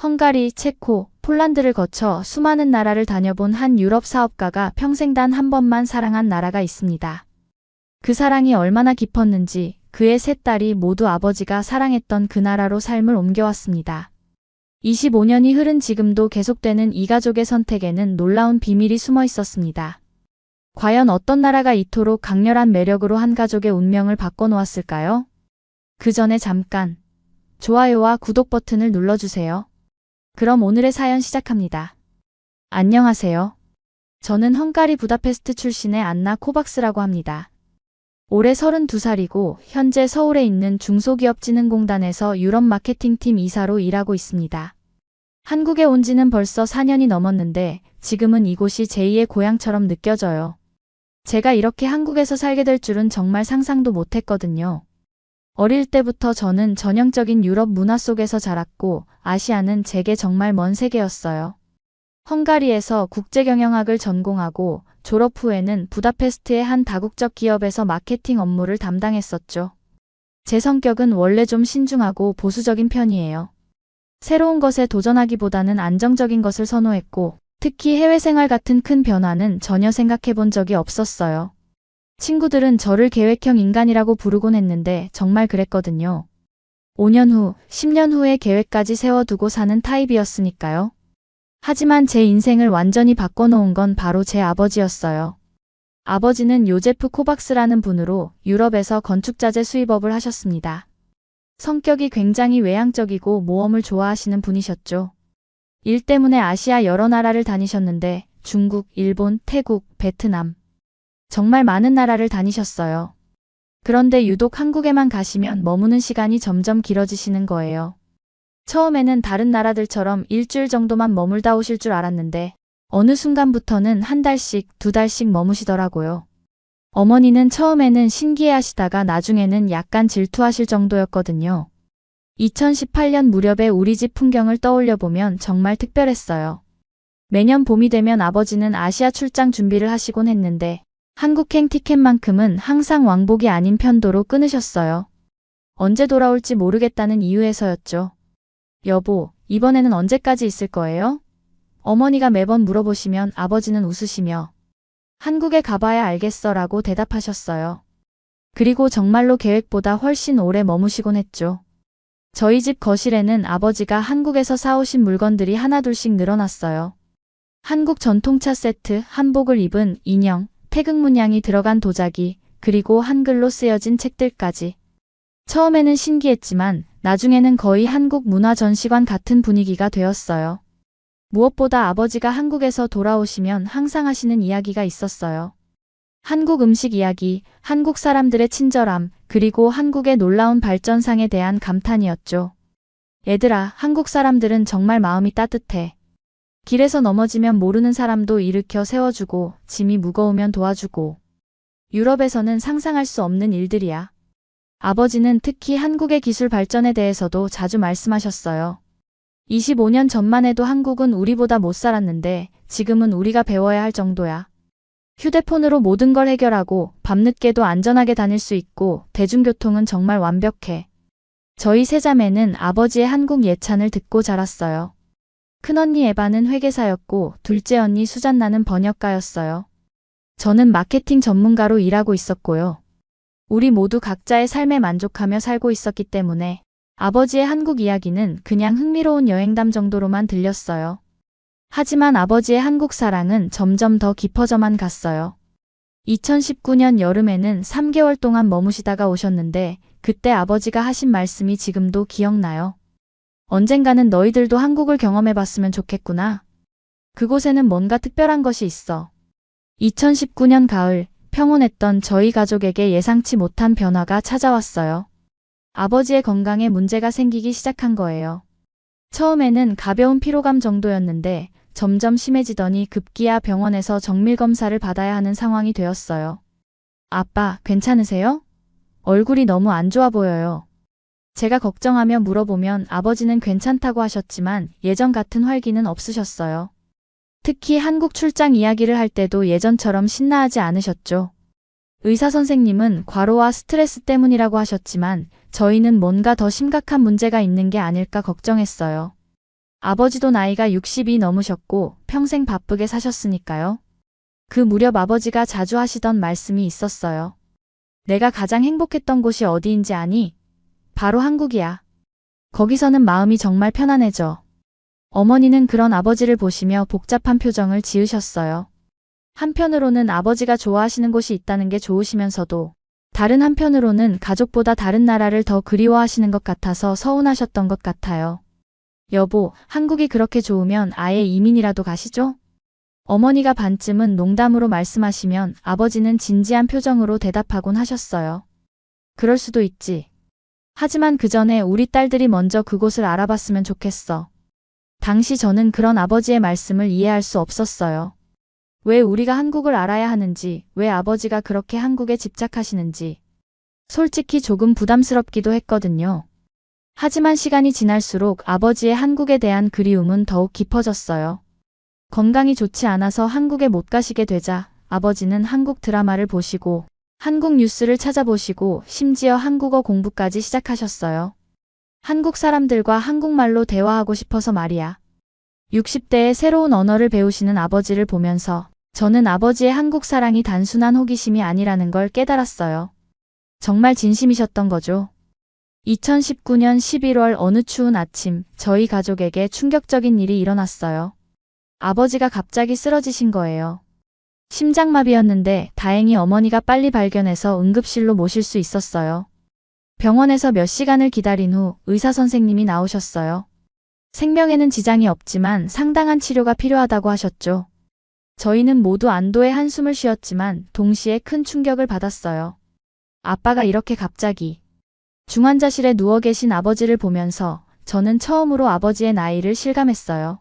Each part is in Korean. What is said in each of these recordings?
헝가리, 체코, 폴란드를 거쳐 수많은 나라를 다녀본 한 유럽 사업가가 평생 단 한 번만 사랑한 나라가 있습니다. 그 사랑이 얼마나 깊었는지 그의 세 딸이 모두 아버지가 사랑했던 그 나라로 삶을 옮겨왔습니다. 25년이 흐른 지금도 계속되는 이 가족의 선택에는 놀라운 비밀이 숨어 있었습니다. 과연 어떤 나라가 이토록 강렬한 매력으로 한 가족의 운명을 바꿔놓았을까요? 그 전에 잠깐 좋아요와 구독 버튼을 눌러주세요. 그럼 오늘의 사연 시작합니다. 안녕하세요. 저는 헝가리 부다페스트 출신의 안나 코박스라고 합니다. 올해 32살이고 현재 서울에 있는 중소기업진흥공단에서 유럽 마케팅팀 이사로 일하고 있습니다. 한국에 온 지는 벌써 4년이 넘었는데 지금은 이곳이 제2의 고향처럼 느껴져요. 제가 이렇게 한국에서 살게 될 줄은 정말 상상도 못했거든요. 어릴 때부터 저는 전형적인 유럽 문화 속에서 자랐고 아시아는 제게 정말 먼 세계였어요. 헝가리에서 국제경영학을 전공하고 졸업 후에는 부다페스트의 한 다국적 기업에서 마케팅 업무를 담당했었죠. 제 성격은 원래 좀 신중하고 보수적인 편이에요. 새로운 것에 도전하기보다는 안정적인 것을 선호했고 특히 해외 생활 같은 큰 변화는 전혀 생각해 본 적이 없었어요. 친구들은 저를 계획형 인간이라고 부르곤 했는데 정말 그랬거든요. 5년 후, 10년 후의 계획까지 세워두고 사는 타입이었으니까요. 하지만 제 인생을 완전히 바꿔놓은 건 바로 제 아버지였어요. 아버지는 요제프 코박스라는 분으로 유럽에서 건축자재 수입업을 하셨습니다. 성격이 굉장히 외향적이고 모험을 좋아하시는 분이셨죠. 일 때문에 아시아 여러 나라를 다니셨는데 중국, 일본, 태국, 베트남 정말 많은 나라를 다니셨어요. 그런데 유독 한국에만 가시면 머무는 시간이 점점 길어지시는 거예요. 처음에는 다른 나라들처럼 일주일 정도만 머물다 오실 줄 알았는데 어느 순간부터는 한 달씩, 두 달씩 머무시더라고요. 어머니는 처음에는 신기해하시다가 나중에는 약간 질투하실 정도였거든요. 2018년 무렵에 우리 집 풍경을 떠올려 보면 정말 특별했어요. 매년 봄이 되면 아버지는 아시아 출장 준비를 하시곤 했는데 한국행 티켓만큼은 항상 왕복이 아닌 편도로 끊으셨어요. 언제 돌아올지 모르겠다는 이유에서였죠. 여보, 이번에는 언제까지 있을 거예요? 어머니가 매번 물어보시면 아버지는 웃으시며 한국에 가봐야 알겠어 라고 대답하셨어요. 그리고 정말로 계획보다 훨씬 오래 머무시곤 했죠. 저희 집 거실에는 아버지가 한국에서 사오신 물건들이 하나둘씩 늘어났어요. 한국 전통차 세트, 한복을 입은 인형, 태극 문양이 들어간 도자기, 그리고 한글로 쓰여진 책들까지. 처음에는 신기했지만 나중에는 거의 한국 문화 전시관 같은 분위기가 되었어요. 무엇보다 아버지가 한국에서 돌아오시면 항상 하시는 이야기가 있었어요. 한국 음식 이야기, 한국 사람들의 친절함, 그리고 한국의 놀라운 발전상에 대한 감탄이었죠. 얘들아, 한국 사람들은 정말 마음이 따뜻해. 길에서 넘어지면 모르는 사람도 일으켜 세워주고 짐이 무거우면 도와주고 유럽에서는 상상할 수 없는 일들이야. 아버지는 특히 한국의 기술 발전에 대해서도 자주 말씀하셨어요. 25년 전만 해도 한국은 우리보다 못 살았는데 지금은 우리가 배워야 할 정도야. 휴대폰으로 모든 걸 해결하고 밤늦게도 안전하게 다닐 수 있고 대중교통은 정말 완벽해. 저희 세자매는 아버지의 한국 예찬을 듣고 자랐어요. 큰언니 에바는 회계사였고 둘째 언니 수잔나는 번역가였어요. 저는 마케팅 전문가로 일하고 있었고요. 우리 모두 각자의 삶에 만족하며 살고 있었기 때문에 아버지의 한국 이야기는 그냥 흥미로운 여행담 정도로만 들렸어요. 하지만 아버지의 한국 사랑은 점점 더 깊어져만 갔어요. 2019년 여름에는 3개월 동안 머무시다가 오셨는데 그때 아버지가 하신 말씀이 지금도 기억나요. 언젠가는 너희들도 한국을 경험해봤으면 좋겠구나. 그곳에는 뭔가 특별한 것이 있어. 2019년 가을, 평온했던 저희 가족에게 예상치 못한 변화가 찾아왔어요. 아버지의 건강에 문제가 생기기 시작한 거예요. 처음에는 가벼운 피로감 정도였는데 점점 심해지더니 급기야 병원에서 정밀검사를 받아야 하는 상황이 되었어요. 아빠, 괜찮으세요? 얼굴이 너무 안 좋아 보여요. 제가 걱정하며 물어보면 아버지는 괜찮다고 하셨지만 예전 같은 활기는 없으셨어요. 특히 한국 출장 이야기를 할 때도 예전처럼 신나하지 않으셨죠. 의사 선생님은 과로와 스트레스 때문이라고 하셨지만 저희는 뭔가 더 심각한 문제가 있는 게 아닐까 걱정했어요. 아버지도 나이가 60이 넘으셨고 평생 바쁘게 사셨으니까요. 그 무렵 아버지가 자주 하시던 말씀이 있었어요. 내가 가장 행복했던 곳이 어디인지 아니? 바로 한국이야. 거기서는 마음이 정말 편안해져. 어머니는 그런 아버지를 보시며 복잡한 표정을 지으셨어요. 한편으로는 아버지가 좋아하시는 곳이 있다는 게 좋으시면서도 다른 한편으로는 가족보다 다른 나라를 더 그리워하시는 것 같아서 서운하셨던 것 같아요. 여보, 한국이 그렇게 좋으면 아예 이민이라도 가시죠? 어머니가 반쯤은 농담으로 말씀하시면 아버지는 진지한 표정으로 대답하곤 하셨어요. 그럴 수도 있지. 하지만 그 전에 우리 딸들이 먼저 그곳을 알아봤으면 좋겠어. 당시 저는 그런 아버지의 말씀을 이해할 수 없었어요. 왜 우리가 한국을 알아야 하는지, 왜 아버지가 그렇게 한국에 집착하시는지. 솔직히 조금 부담스럽기도 했거든요. 하지만 시간이 지날수록 아버지의 한국에 대한 그리움은 더욱 깊어졌어요. 건강이 좋지 않아서 한국에 못 가시게 되자 아버지는 한국 드라마를 보시고 한국 뉴스를 찾아보시고 심지어 한국어 공부까지 시작하셨어요. 한국 사람들과 한국말로 대화하고 싶어서 말이야. 60대에 새로운 언어를 배우시는 아버지를 보면서 저는 아버지의 한국 사랑이 단순한 호기심이 아니라는 걸 깨달았어요. 정말 진심이셨던 거죠. 2019년 11월 어느 추운 아침, 저희 가족에게 충격적인 일이 일어났어요. 아버지가 갑자기 쓰러지신 거예요. 심장마비였는데 다행히 어머니가 빨리 발견해서 응급실로 모실 수 있었어요. 병원에서 몇 시간을 기다린 후 의사 선생님이 나오셨어요. 생명에는 지장이 없지만 상당한 치료가 필요하다고 하셨죠. 저희는 모두 안도의 한숨을 쉬었지만 동시에 큰 충격을 받았어요. 아빠가 이렇게 갑자기. 중환자실에 누워 계신 아버지를 보면서 저는 처음으로 아버지의 나이를 실감했어요.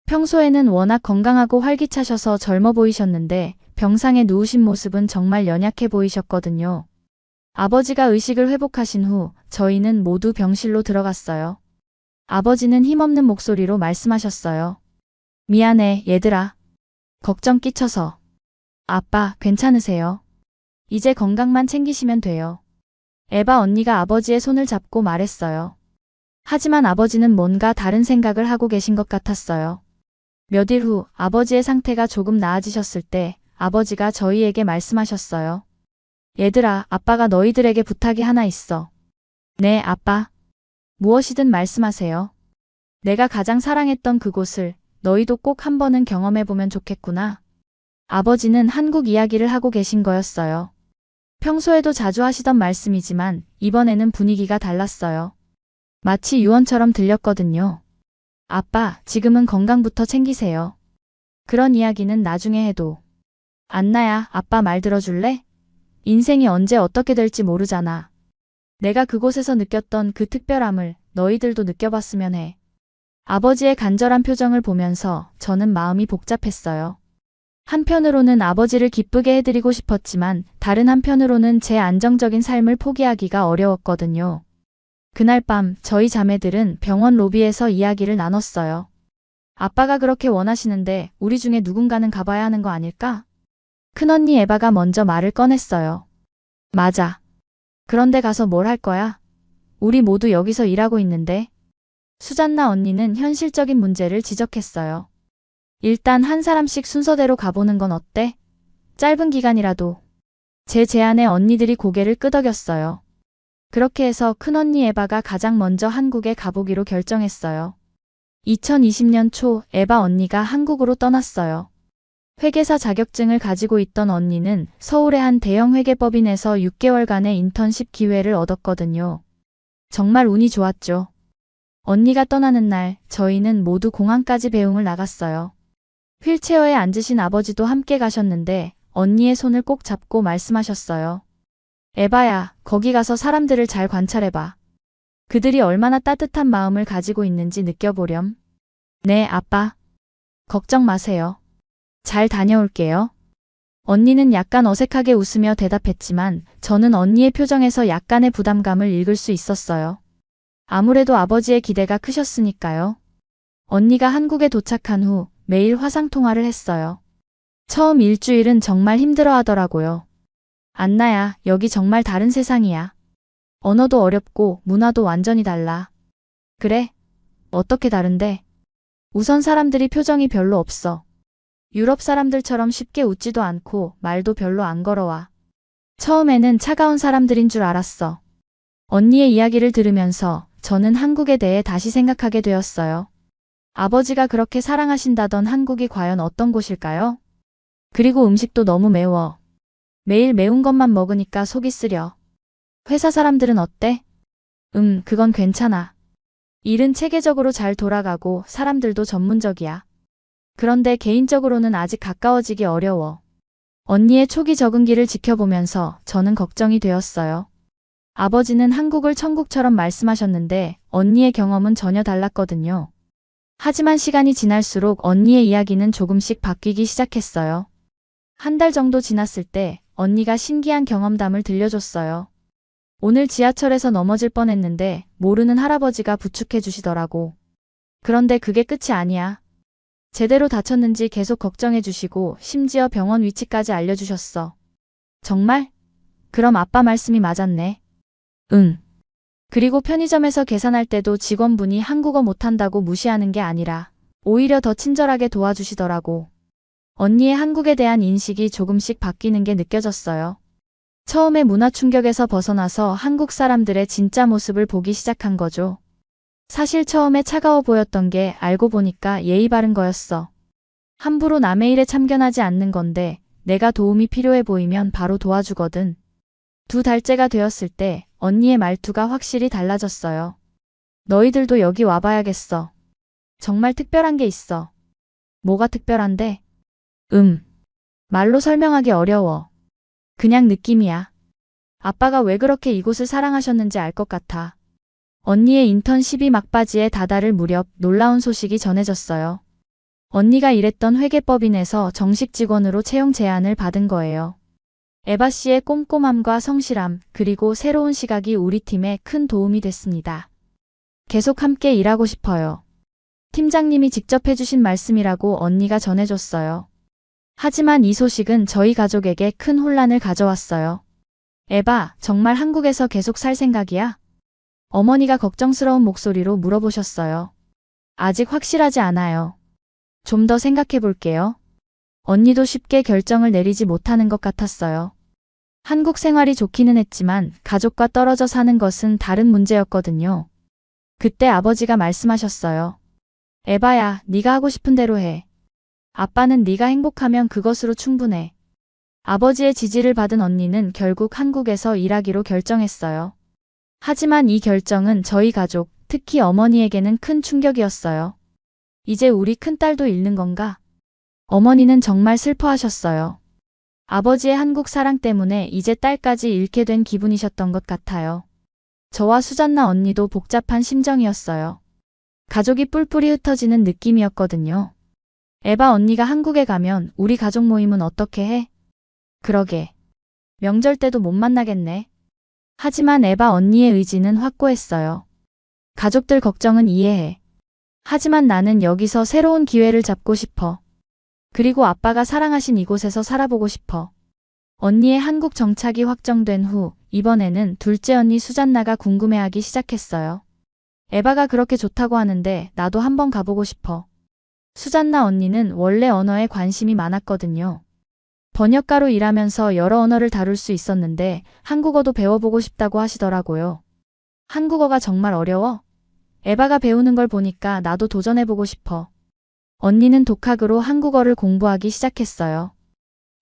평소에는 워낙 건강하고 활기차셔서 젊어 보이셨는데 병상에 누우신 모습은 정말 연약해 보이셨거든요. 아버지가 의식을 회복하신 후 저희는 모두 병실로 들어갔어요. 아버지는 힘없는 목소리로 말씀하셨어요. 미안해, 얘들아. 걱정 끼쳐서. 아빠, 괜찮으세요? 이제 건강만 챙기시면 돼요. 에바 언니가 아버지의 손을 잡고 말했어요. 하지만 아버지는 뭔가 다른 생각을 하고 계신 것 같았어요. 몇 일 후 아버지의 상태가 조금 나아지셨을 때 아버지가 저희에게 말씀하셨어요. 얘들아, 아빠가 너희들에게 부탁이 하나 있어. 네, 아빠. 무엇이든 말씀하세요. 내가 가장 사랑했던 그곳을 너희도 꼭 한 번은 경험해보면 좋겠구나. 아버지는 한국 이야기를 하고 계신 거였어요. 평소에도 자주 하시던 말씀이지만 이번에는 분위기가 달랐어요. 마치 유언처럼 들렸거든요. 아빠, 지금은 건강부터 챙기세요. 그런 이야기는 나중에 해도. 안나야, 아빠 말 들어줄래? 인생이 언제 어떻게 될지 모르잖아. 내가 그곳에서 느꼈던 그 특별함을 너희들도 느껴봤으면 해. 아버지의 간절한 표정을 보면서 저는 마음이 복잡했어요. 한편으로는 아버지를 기쁘게 해드리고 싶었지만 다른 한편으로는 제 안정적인 삶을 포기하기가 어려웠거든요. 그날 밤 저희 자매들은 병원 로비에서 이야기를 나눴어요. 아빠가 그렇게 원하시는데 우리 중에 누군가는 가봐야 하는 거 아닐까? 큰언니 에바가 먼저 말을 꺼냈어요. 맞아. 그런데 가서 뭘 할 거야? 우리 모두 여기서 일하고 있는데. 수잔나 언니는 현실적인 문제를 지적했어요. 일단 한 사람씩 순서대로 가보는 건 어때? 짧은 기간이라도. 제 제안에 언니들이 고개를 끄덕였어요. 그렇게 해서 큰언니 에바가 가장 먼저 한국에 가보기로 결정했어요. 2020년 초 에바 언니가 한국으로 떠났어요. 회계사 자격증을 가지고 있던 언니는 서울의 한 대형 회계법인에서 6개월간의 인턴십 기회를 얻었거든요. 정말 운이 좋았죠. 언니가 떠나는 날 저희는 모두 공항까지 배웅을 나갔어요. 휠체어에 앉으신 아버지도 함께 가셨는데 언니의 손을 꼭 잡고 말씀하셨어요. 에바야, 거기 가서 사람들을 잘 관찰해봐. 그들이 얼마나 따뜻한 마음을 가지고 있는지 느껴보렴. 네, 아빠. 걱정 마세요. 잘 다녀올게요. 언니는 약간 어색하게 웃으며 대답했지만 저는 언니의 표정에서 약간의 부담감을 읽을 수 있었어요. 아무래도 아버지의 기대가 크셨으니까요. 언니가 한국에 도착한 후 매일 화상통화를 했어요. 처음 일주일은 정말 힘들어 하더라고요. 안나야, 여기 정말 다른 세상이야. 언어도 어렵고 문화도 완전히 달라. 그래? 어떻게 다른데? 우선 사람들이 표정이 별로 없어. 유럽 사람들처럼 쉽게 웃지도 않고 말도 별로 안 걸어와. 처음에는 차가운 사람들인 줄 알았어. 언니의 이야기를 들으면서 저는 한국에 대해 다시 생각하게 되었어요. 아버지가 그렇게 사랑하신다던 한국이 과연 어떤 곳일까요? 그리고 음식도 너무 매워. 매일 매운 것만 먹으니까 속이 쓰려. 회사 사람들은 어때? 그건 괜찮아. 일은 체계적으로 잘 돌아가고 사람들도 전문적이야. 그런데 개인적으로는 아직 가까워지기 어려워. 언니의 초기 적응기를 지켜보면서 저는 걱정이 되었어요. 아버지는 한국을 천국처럼 말씀하셨는데 언니의 경험은 전혀 달랐거든요. 하지만 시간이 지날수록 언니의 이야기는 조금씩 바뀌기 시작했어요. 한 달 정도 지났을 때 언니가 신기한 경험담을 들려줬어요. 오늘 지하철에서 넘어질 뻔했는데 모르는 할아버지가 부축해 주시더라고. 그런데 그게 끝이 아니야. 제대로 다쳤는지 계속 걱정해 주시고 심지어 병원 위치까지 알려주셨어. 정말? 그럼 아빠 말씀이 맞았네. 응. 그리고 편의점에서 계산할 때도 직원분이 한국어 못한다고 무시하는 게 아니라 오히려 더 친절하게 도와주시더라고. 언니의 한국에 대한 인식이 조금씩 바뀌는 게 느껴졌어요. 처음에 문화 충격에서 벗어나서 한국 사람들의 진짜 모습을 보기 시작한 거죠. 사실 처음에 차가워 보였던 게 알고 보니까 예의 바른 거였어. 함부로 남의 일에 참견하지 않는 건데 내가 도움이 필요해 보이면 바로 도와주거든. 2달째가 되었을 때 언니의 말투가 확실히 달라졌어요. 너희들도 여기 와봐야겠어. 정말 특별한 게 있어. 뭐가 특별한데? 말로 설명하기 어려워. 그냥 느낌이야. 아빠가 왜 그렇게 이곳을 사랑하셨는지 알 것 같아. 언니의 인턴십이 막바지에 다다를 무렵 놀라운 소식이 전해졌어요. 언니가 일했던 회계법인에서 정식 직원으로 채용 제안을 받은 거예요. 에바 씨의 꼼꼼함과 성실함, 그리고 새로운 시각이 우리 팀에 큰 도움이 됐습니다. 계속 함께 일하고 싶어요. 팀장님이 직접 해주신 말씀이라고 언니가 전해줬어요. 하지만 이 소식은 저희 가족에게 큰 혼란을 가져왔어요. 에바, 정말 한국에서 계속 살 생각이야? 어머니가 걱정스러운 목소리로 물어보셨어요. 아직 확실하지 않아요. 좀 더 생각해 볼게요. 언니도 쉽게 결정을 내리지 못하는 것 같았어요. 한국 생활이 좋기는 했지만 가족과 떨어져 사는 것은 다른 문제였거든요. 그때 아버지가 말씀하셨어요. 에바야, 네가 하고 싶은 대로 해. 아빠는 네가 행복하면 그것으로 충분해. 아버지의 지지를 받은 언니는 결국 한국에서 일하기로 결정했어요. 하지만 이 결정은 저희 가족, 특히 어머니에게는 큰 충격이었어요. 이제 우리 큰딸도 잃는 건가? 어머니는 정말 슬퍼하셨어요. 아버지의 한국 사랑 때문에 이제 딸까지 잃게 된 기분이셨던 것 같아요. 저와 수잔나 언니도 복잡한 심정이었어요. 가족이 뿔뿔이 흩어지는 느낌이었거든요. 에바 언니가 한국에 가면 우리 가족 모임은 어떻게 해? 그러게. 명절 때도 못 만나겠네. 하지만 에바 언니의 의지는 확고했어요. 가족들 걱정은 이해해. 하지만 나는 여기서 새로운 기회를 잡고 싶어. 그리고 아빠가 사랑하신 이곳에서 살아보고 싶어. 언니의 한국 정착이 확정된 후 이번에는 둘째 언니 수잔나가 궁금해하기 시작했어요. 에바가 그렇게 좋다고 하는데 나도 한번 가보고 싶어. 수잔나 언니는 원래 언어에 관심이 많았거든요. 번역가로 일하면서 여러 언어를 다룰 수 있었는데 한국어도 배워보고 싶다고 하시더라고요. 한국어가 정말 어려워? 에바가 배우는 걸 보니까 나도 도전해보고 싶어. 언니는 독학으로 한국어를 공부하기 시작했어요.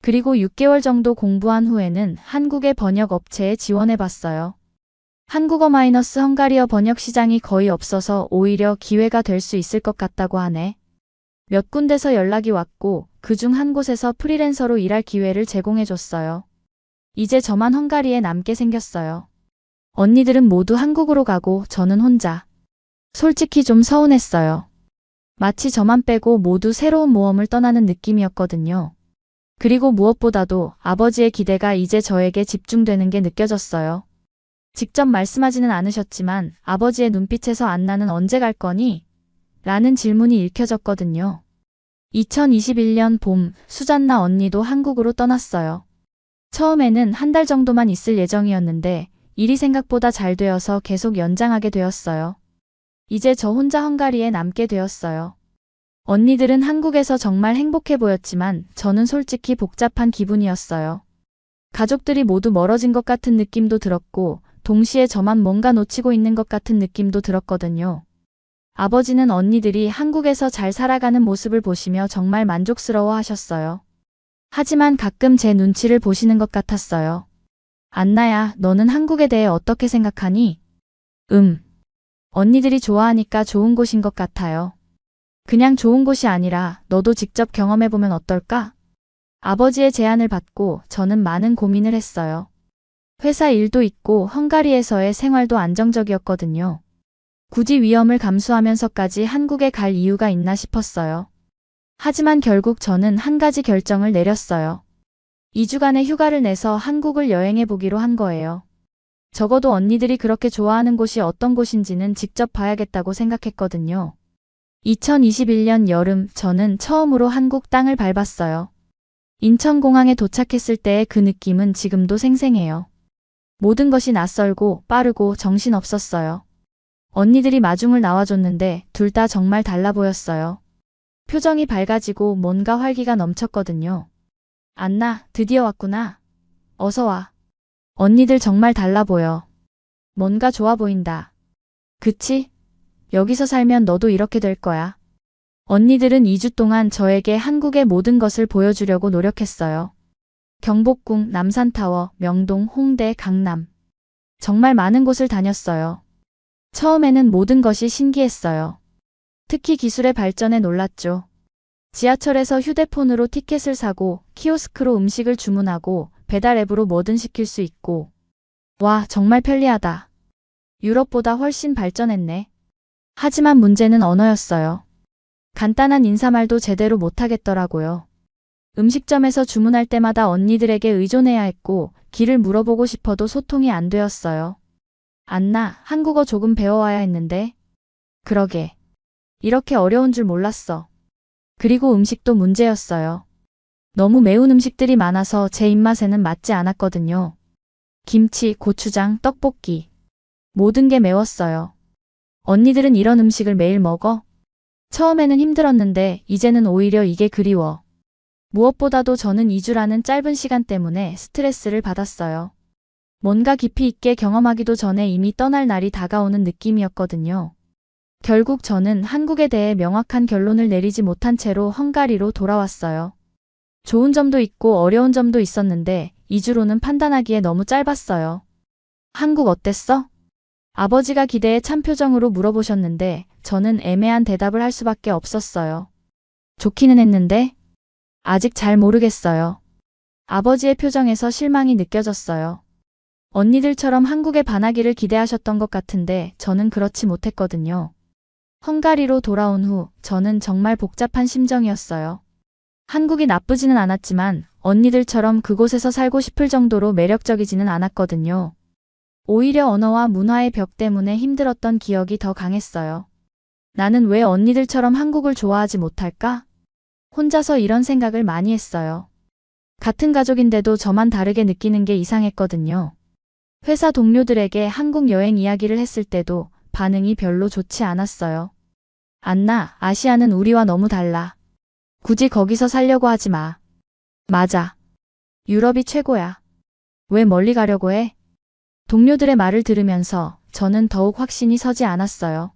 그리고 6개월 정도 공부한 후에는 한국의 번역 업체에 지원해봤어요. 한국어 마이너스 헝가리어 번역 시장이 거의 없어서 오히려 기회가 될 수 있을 것 같다고 하네. 몇 군데서 연락이 왔고 그중 한 곳에서 프리랜서로 일할 기회를 제공해줬어요. 이제 저만 헝가리에 남게 생겼어요. 언니들은 모두 한국으로 가고 저는 혼자. 솔직히 좀 서운했어요. 마치 저만 빼고 모두 새로운 모험을 떠나는 느낌이었거든요. 그리고 무엇보다도 아버지의 기대가 이제 저에게 집중되는 게 느껴졌어요. 직접 말씀하지는 않으셨지만 아버지의 눈빛에서 안나는 언제 갈 거니? 라는 질문이 읽혀졌거든요. 2021년 봄, 수잔나 언니도 한국으로 떠났어요. 처음에는 한 달 정도만 있을 예정이었는데 일이 생각보다 잘 되어서 계속 연장하게 되었어요. 이제 저 혼자 헝가리에 남게 되었어요. 언니들은 한국에서 정말 행복해 보였지만 저는 솔직히 복잡한 기분이었어요. 가족들이 모두 멀어진 것 같은 느낌도 들었고 동시에 저만 뭔가 놓치고 있는 것 같은 느낌도 들었거든요. 아버지는 언니들이 한국에서 잘 살아가는 모습을 보시며 정말 만족스러워 하셨어요. 하지만 가끔 제 눈치를 보시는 것 같았어요. 안나야, 너는 한국에 대해 어떻게 생각하니? 언니들이 좋아하니까 좋은 곳인 것 같아요. 그냥 좋은 곳이 아니라 너도 직접 경험해보면 어떨까? 아버지의 제안을 받고 저는 많은 고민을 했어요. 회사 일도 있고 헝가리에서의 생활도 안정적이었거든요. 굳이 위험을 감수하면서까지 한국에 갈 이유가 있나 싶었어요. 하지만 결국 저는 한 가지 결정을 내렸어요. 2주간의 휴가를 내서 한국을 여행해 보기로 한 거예요. 적어도 언니들이 그렇게 좋아하는 곳이 어떤 곳인지는 직접 봐야겠다고 생각했거든요. 2021년 여름 저는 처음으로 한국 땅을 밟았어요. 인천공항에 도착했을 때의 그 느낌은 지금도 생생해요. 모든 것이 낯설고 빠르고 정신없었어요. 언니들이 마중을 나와줬는데 둘 다 정말 달라 보였어요. 표정이 밝아지고 뭔가 활기가 넘쳤거든요. 안나, 드디어 왔구나. 어서 와. 언니들 정말 달라 보여. 뭔가 좋아 보인다. 그치? 여기서 살면 너도 이렇게 될 거야. 언니들은 2주 동안 저에게 한국의 모든 것을 보여주려고 노력했어요. 경복궁, 남산타워, 명동, 홍대, 강남. 정말 많은 곳을 다녔어요. 처음에는 모든 것이 신기했어요. 특히 기술의 발전에 놀랐죠. 지하철에서 휴대폰으로 티켓을 사고 키오스크로 음식을 주문하고 배달 앱으로 뭐든 시킬 수 있고. 와, 정말 편리하다. 유럽보다 훨씬 발전했네. 하지만 문제는 언어였어요. 간단한 인사말도 제대로 못하겠더라고요. 음식점에서 주문할 때마다 언니들에게 의존해야 했고 길을 물어보고 싶어도 소통이 안 되었어요. 안나, 한국어 조금 배워와야 했는데. 그러게. 이렇게 어려운 줄 몰랐어. 그리고 음식도 문제였어요. 너무 매운 음식들이 많아서 제 입맛에는 맞지 않았거든요. 김치, 고추장, 떡볶이. 모든 게 매웠어요. 언니들은 이런 음식을 매일 먹어? 처음에는 힘들었는데 이제는 오히려 이게 그리워. 무엇보다도 저는 2주라는 짧은 시간 때문에 스트레스를 받았어요. 뭔가 깊이 있게 경험하기도 전에 이미 떠날 날이 다가오는 느낌이었거든요. 결국 저는 한국에 대해 명확한 결론을 내리지 못한 채로 헝가리로 돌아왔어요. 좋은 점도 있고 어려운 점도 있었는데 2주로는 판단하기에 너무 짧았어요. 한국 어땠어? 아버지가 기대에 찬 표정으로 물어보셨는데 저는 애매한 대답을 할 수밖에 없었어요. 좋기는 했는데 아직 잘 모르겠어요. 아버지의 표정에서 실망이 느껴졌어요. 언니들처럼 한국에 반하기를 기대하셨던 것 같은데 저는 그렇지 못했거든요. 헝가리로 돌아온 후 저는 정말 복잡한 심정이었어요. 한국이 나쁘지는 않았지만 언니들처럼 그곳에서 살고 싶을 정도로 매력적이지는 않았거든요. 오히려 언어와 문화의 벽 때문에 힘들었던 기억이 더 강했어요. 나는 왜 언니들처럼 한국을 좋아하지 못할까? 혼자서 이런 생각을 많이 했어요. 같은 가족인데도 저만 다르게 느끼는 게 이상했거든요. 회사 동료들에게 한국 여행 이야기를 했을 때도 반응이 별로 좋지 않았어요. 안나, 아시아는 우리와 너무 달라. 굳이 거기서 살려고 하지 마. 맞아. 유럽이 최고야. 왜 멀리 가려고 해? 동료들의 말을 들으면서 저는 더욱 확신이 서지 않았어요.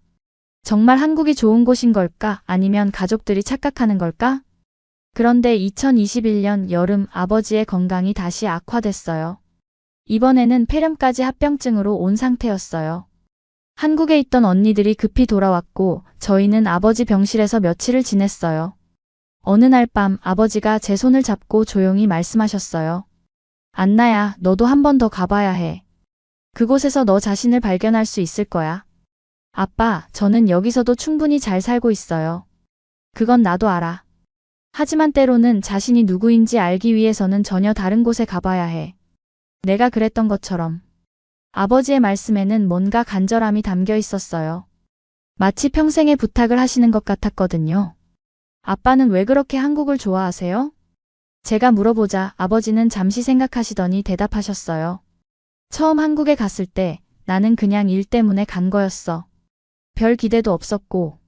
정말 한국이 좋은 곳인 걸까? 아니면 가족들이 착각하는 걸까? 그런데 2021년 여름 아버지의 건강이 다시 악화됐어요. 이번에는 폐렴까지 합병증으로 온 상태였어요. 한국에 있던 언니들이 급히 돌아왔고 저희는 아버지 병실에서 며칠을 지냈어요. 어느 날 밤 아버지가 제 손을 잡고 조용히 말씀하셨어요. 안나야, 너도 한 번 더 가봐야 해. 그곳에서 너 자신을 발견할 수 있을 거야. 아빠, 저는 여기서도 충분히 잘 살고 있어요. 그건 나도 알아. 하지만 때로는 자신이 누구인지 알기 위해서는 전혀 다른 곳에 가봐야 해. 내가 그랬던 것처럼. 아버지의 말씀에는 뭔가 간절함이 담겨 있었어요. 마치 평생의 부탁을 하시는 것 같았거든요. 아빠는 왜 그렇게 한국을 좋아하세요? 제가 물어보자 아버지는 잠시 생각하시더니 대답하셨어요. 처음 한국에 갔을 때 나는 그냥 일 때문에 간 거였어. 별 기대도 없었고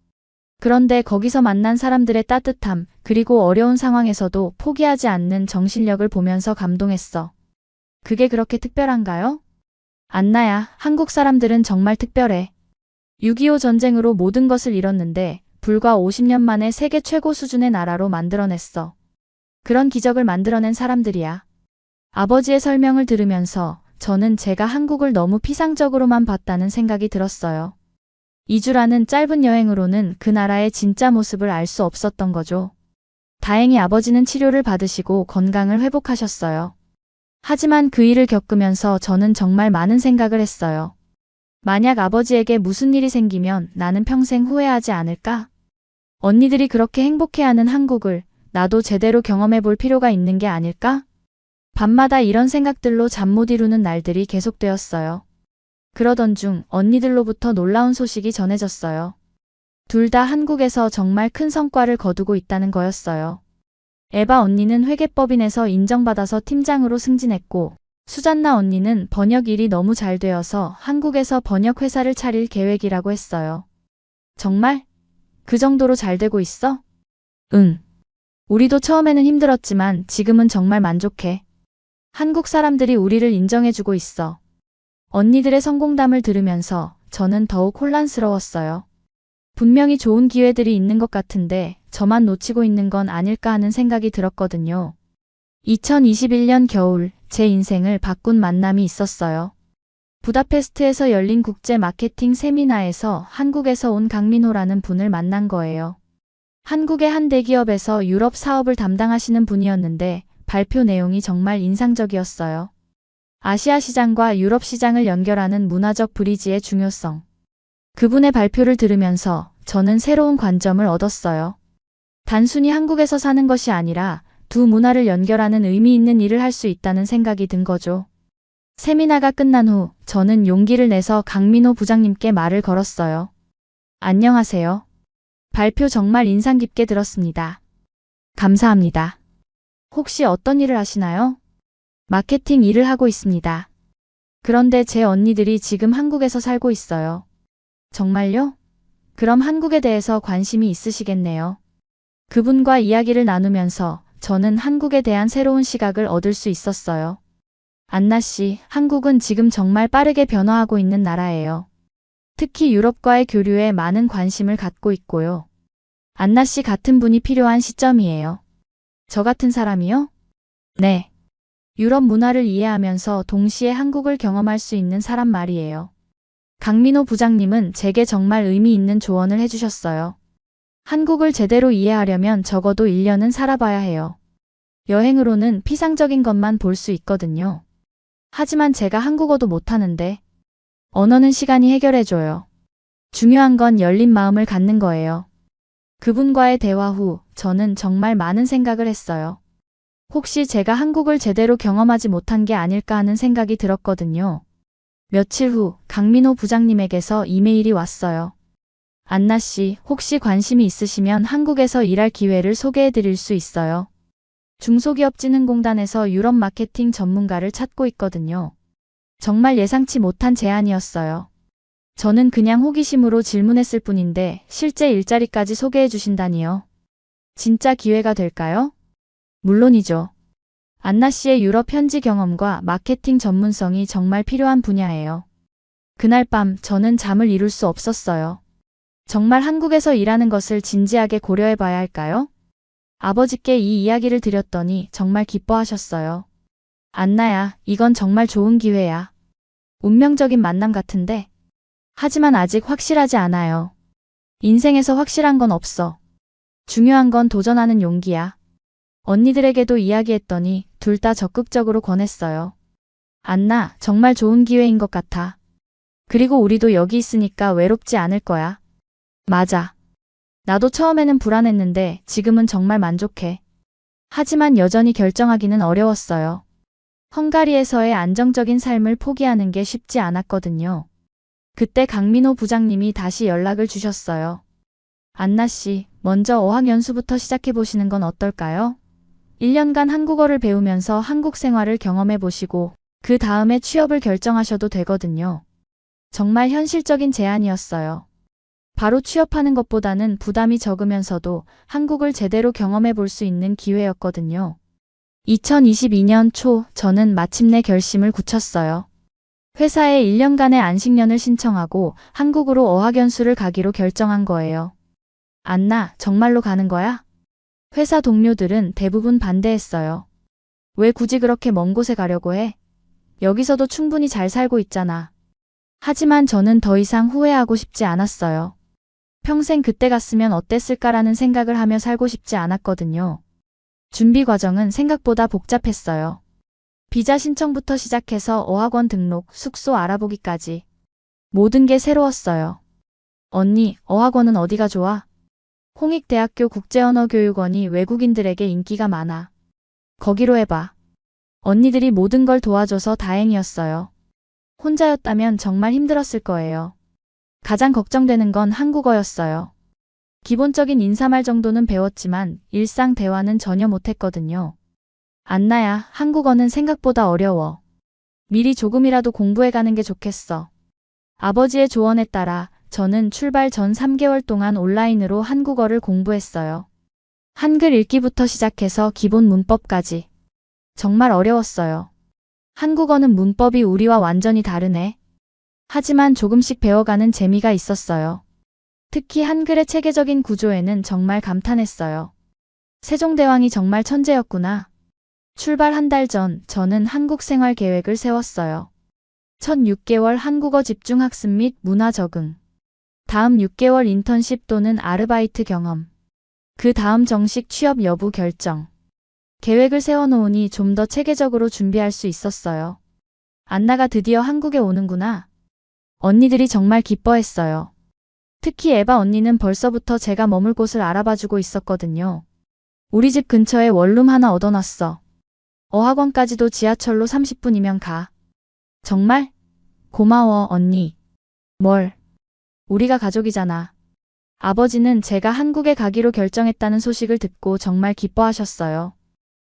그런데 거기서 만난 사람들의 따뜻함, 그리고 어려운 상황에서도 포기하지 않는 정신력을 보면서 감동했어. 그게 그렇게 특별한가요? 안나야, 한국 사람들은 정말 특별해. 6.25 전쟁으로 모든 것을 잃었는데 불과 50년 만에 세계 최고 수준의 나라로 만들어냈어. 그런 기적을 만들어낸 사람들이야. 아버지의 설명을 들으면서 저는 제가 한국을 너무 피상적으로만 봤다는 생각이 들었어요. 2주라는 짧은 여행으로는 그 나라의 진짜 모습을 알 수 없었던 거죠. 다행히 아버지는 치료를 받으시고 건강을 회복하셨어요. 하지만 그 일을 겪으면서 저는 정말 많은 생각을 했어요. 만약 아버지에게 무슨 일이 생기면 나는 평생 후회하지 않을까? 언니들이 그렇게 행복해하는 한국을 나도 제대로 경험해 볼 필요가 있는 게 아닐까? 밤마다 이런 생각들로 잠 못 이루는 날들이 계속되었어요. 그러던 중 언니들로부터 놀라운 소식이 전해졌어요. 둘 다 한국에서 정말 큰 성과를 거두고 있다는 거였어요. 에바 언니는 회계법인에서 인정받아서 팀장으로 승진했고, 수잔나 언니는 번역 일이 너무 잘 되어서 한국에서 번역 회사를 차릴 계획이라고 했어요. 정말? 그 정도로 잘 되고 있어? 응. 우리도 처음에는 힘들었지만 지금은 정말 만족해. 한국 사람들이 우리를 인정해주고 있어. 언니들의 성공담을 들으면서 저는 더욱 혼란스러웠어요. 분명히 좋은 기회들이 있는 것 같은데 저만 놓치고 있는 건 아닐까 하는 생각이 들었거든요. 2021년 겨울 제 인생을 바꾼 만남이 있었어요. 부다페스트에서 열린 국제 마케팅 세미나에서 한국에서 온 강민호라는 분을 만난 거예요. 한국의 한 대기업에서 유럽 사업을 담당하시는 분이었는데 발표 내용이 정말 인상적이었어요. 아시아 시장과 유럽 시장을 연결하는 문화적 브리지의 중요성. 그분의 발표를 들으면서 저는 새로운 관점을 얻었어요. 단순히 한국에서 사는 것이 아니라 두 문화를 연결하는 의미 있는 일을 할 수 있다는 생각이 든 거죠. 세미나가 끝난 후 저는 용기를 내서 강민호 부장님께 말을 걸었어요. 안녕하세요. 발표 정말 인상 깊게 들었습니다. 감사합니다. 혹시 어떤 일을 하시나요? 마케팅 일을 하고 있습니다. 그런데 제 언니들이 지금 한국에서 살고 있어요. 정말요? 그럼 한국에 대해서 관심이 있으시겠네요. 그분과 이야기를 나누면서 저는 한국에 대한 새로운 시각을 얻을 수 있었어요. 안나 씨, 한국은 지금 정말 빠르게 변화하고 있는 나라예요. 특히 유럽과의 교류에 많은 관심을 갖고 있고요. 안나 씨 같은 분이 필요한 시점이에요. 저 같은 사람이요? 네. 유럽 문화를 이해하면서 동시에 한국을 경험할 수 있는 사람 말이에요. 강민호 부장님은 제게 정말 의미 있는 조언을 해주셨어요. 한국을 제대로 이해하려면 적어도 1년은 살아봐야 해요. 여행으로는 피상적인 것만 볼 수 있거든요. 하지만 제가 한국어도 못하는데 언어는 시간이 해결해줘요. 중요한 건 열린 마음을 갖는 거예요. 그분과의 대화 후 저는 정말 많은 생각을 했어요. 혹시 제가 한국을 제대로 경험하지 못한 게 아닐까 하는 생각이 들었거든요. 며칠 후 강민호 부장님에게서 이메일이 왔어요. 안나 씨, 혹시 관심이 있으시면 한국에서 일할 기회를 소개해 드릴 수 있어요. 중소기업진흥공단에서 유럽 마케팅 전문가를 찾고 있거든요. 정말 예상치 못한 제안이었어요. 저는 그냥 호기심으로 질문했을 뿐인데 실제 일자리까지 소개해 주신다니요. 진짜 기회가 될까요? 물론이죠. 안나 씨의 유럽 현지 경험과 마케팅 전문성이 정말 필요한 분야예요. 그날 밤 저는 잠을 이룰 수 없었어요. 정말 한국에서 일하는 것을 진지하게 고려해 봐야 할까요? 아버지께 이 이야기를 드렸더니 정말 기뻐하셨어요. 안나야, 이건 정말 좋은 기회야. 운명적인 만남 같은데. 하지만 아직 확실하지 않아요. 인생에서 확실한 건 없어. 중요한 건 도전하는 용기야. 언니들에게도 이야기했더니 둘 다 적극적으로 권했어요. 안나, 정말 좋은 기회인 것 같아. 그리고 우리도 여기 있으니까 외롭지 않을 거야. 맞아. 나도 처음에는 불안했는데 지금은 정말 만족해. 하지만 여전히 결정하기는 어려웠어요. 헝가리에서의 안정적인 삶을 포기하는 게 쉽지 않았거든요. 그때 강민호 부장님이 다시 연락을 주셨어요. 안나 씨, 먼저 어학연수부터 시작해 보시는 건 어떨까요? 1년간 한국어를 배우면서 한국 생활을 경험해 보시고 그 다음에 취업을 결정하셔도 되거든요. 정말 현실적인 제안이었어요. 바로 취업하는 것보다는 부담이 적으면서도 한국을 제대로 경험해 볼 수 있는 기회였거든요. 2022년 초 저는 마침내 결심을 굳혔어요. 회사에 1년간의 안식년을 신청하고 한국으로 어학연수를 가기로 결정한 거예요. 안나, 정말로 가는 거야? 회사 동료들은 대부분 반대했어요. 왜 굳이 그렇게 먼 곳에 가려고 해? 여기서도 충분히 잘 살고 있잖아. 하지만 저는 더 이상 후회하고 싶지 않았어요. 평생 그때 갔으면 어땠을까라는 생각을 하며 살고 싶지 않았거든요. 준비 과정은 생각보다 복잡했어요. 비자 신청부터 시작해서 어학원 등록, 숙소 알아보기까지. 모든 게 새로웠어요. 언니, 어학원은 어디가 좋아? 홍익대학교 국제언어교육원이 외국인들에게 인기가 많아. 거기로 해봐. 언니들이 모든 걸 도와줘서 다행이었어요. 혼자였다면 정말 힘들었을 거예요. 가장 걱정되는 건 한국어였어요. 기본적인 인사말 정도는 배웠지만 일상 대화는 전혀 못했거든요. 안나야, 한국어는 생각보다 어려워. 미리 조금이라도 공부해가는 게 좋겠어. 아버지의 조언에 따라 저는 출발 전 3개월 동안 온라인으로 한국어를 공부했어요. 한글 읽기부터 시작해서 기본 문법까지. 정말 어려웠어요. 한국어는 문법이 우리와 완전히 다르네. 하지만 조금씩 배워가는 재미가 있었어요. 특히 한글의 체계적인 구조에는 정말 감탄했어요. 세종대왕이 정말 천재였구나. 출발 한 달 전 저는 한국 생활 계획을 세웠어요. 첫 6개월 한국어 집중 학습 및 문화 적응. 다음 6개월 인턴십 또는 아르바이트 경험. 그 다음 정식 취업 여부 결정. 계획을 세워놓으니 좀 더 체계적으로 준비할 수 있었어요. 안나가 드디어 한국에 오는구나. 언니들이 정말 기뻐했어요. 특히 에바 언니는 벌써부터 제가 머물 곳을 알아봐주고 있었거든요. 우리 집 근처에 원룸 하나 얻어놨어. 어학원까지도 지하철로 30분이면 가. 정말? 고마워, 언니. 뭘? 우리가 가족이잖아. 아버지는 제가 한국에 가기로 결정했다는 소식을 듣고 정말 기뻐하셨어요.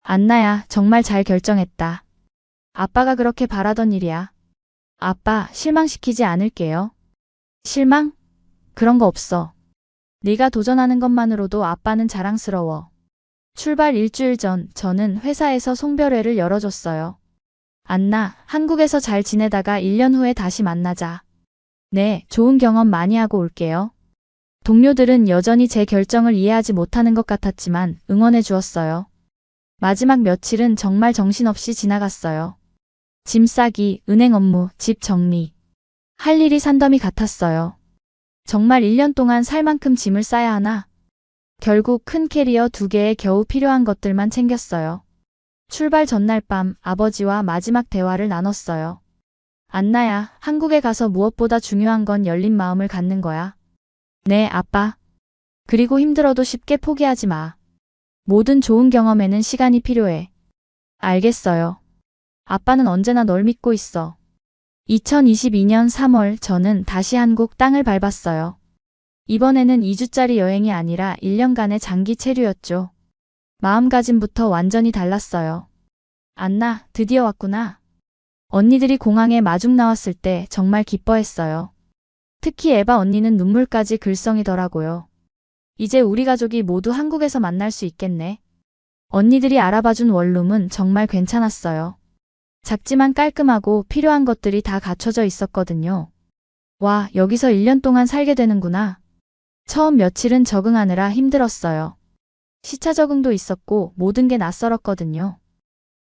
안나야, 정말 잘 결정했다. 아빠가 그렇게 바라던 일이야. 아빠, 실망시키지 않을게요. 실망? 그런 거 없어. 네가 도전하는 것만으로도 아빠는 자랑스러워. 출발 일주일 전 저는 회사에서 송별회를 열어줬어요. 안나, 한국에서 잘 지내다가 1년 후에 다시 만나자. 네, 좋은 경험 많이 하고 올게요. 동료들은 여전히 제 결정을 이해하지 못하는 것 같았지만 응원해 주었어요. 마지막 며칠은 정말 정신없이 지나갔어요. 짐 싸기, 은행 업무, 집 정리. 할 일이 산더미 같았어요. 정말 1년 동안 살 만큼 짐을 싸야 하나? 결국 큰 캐리어 2개에 겨우 필요한 것들만 챙겼어요. 출발 전날 밤 아버지와 마지막 대화를 나눴어요. 안나야, 한국에 가서 무엇보다 중요한 건 열린 마음을 갖는 거야. 네, 아빠. 그리고 힘들어도 쉽게 포기하지 마. 모든 좋은 경험에는 시간이 필요해. 알겠어요. 아빠는 언제나 널 믿고 있어. 2022년 3월 저는 다시 한국 땅을 밟았어요. 이번에는 2주짜리 여행이 아니라 1년간의 장기 체류였죠. 마음가짐부터 완전히 달랐어요. 안나, 드디어 왔구나. 언니들이 공항에 마중 나왔을 때 정말 기뻐했어요. 특히 에바 언니는 눈물까지 글썽이더라고요. 이제 우리 가족이 모두 한국에서 만날 수 있겠네. 언니들이 알아봐준 원룸은 정말 괜찮았어요. 작지만 깔끔하고 필요한 것들이 다 갖춰져 있었거든요. 와, 여기서 1년 동안 살게 되는구나. 처음 며칠은 적응하느라 힘들었어요. 시차 적응도 있었고 모든 게 낯설었거든요.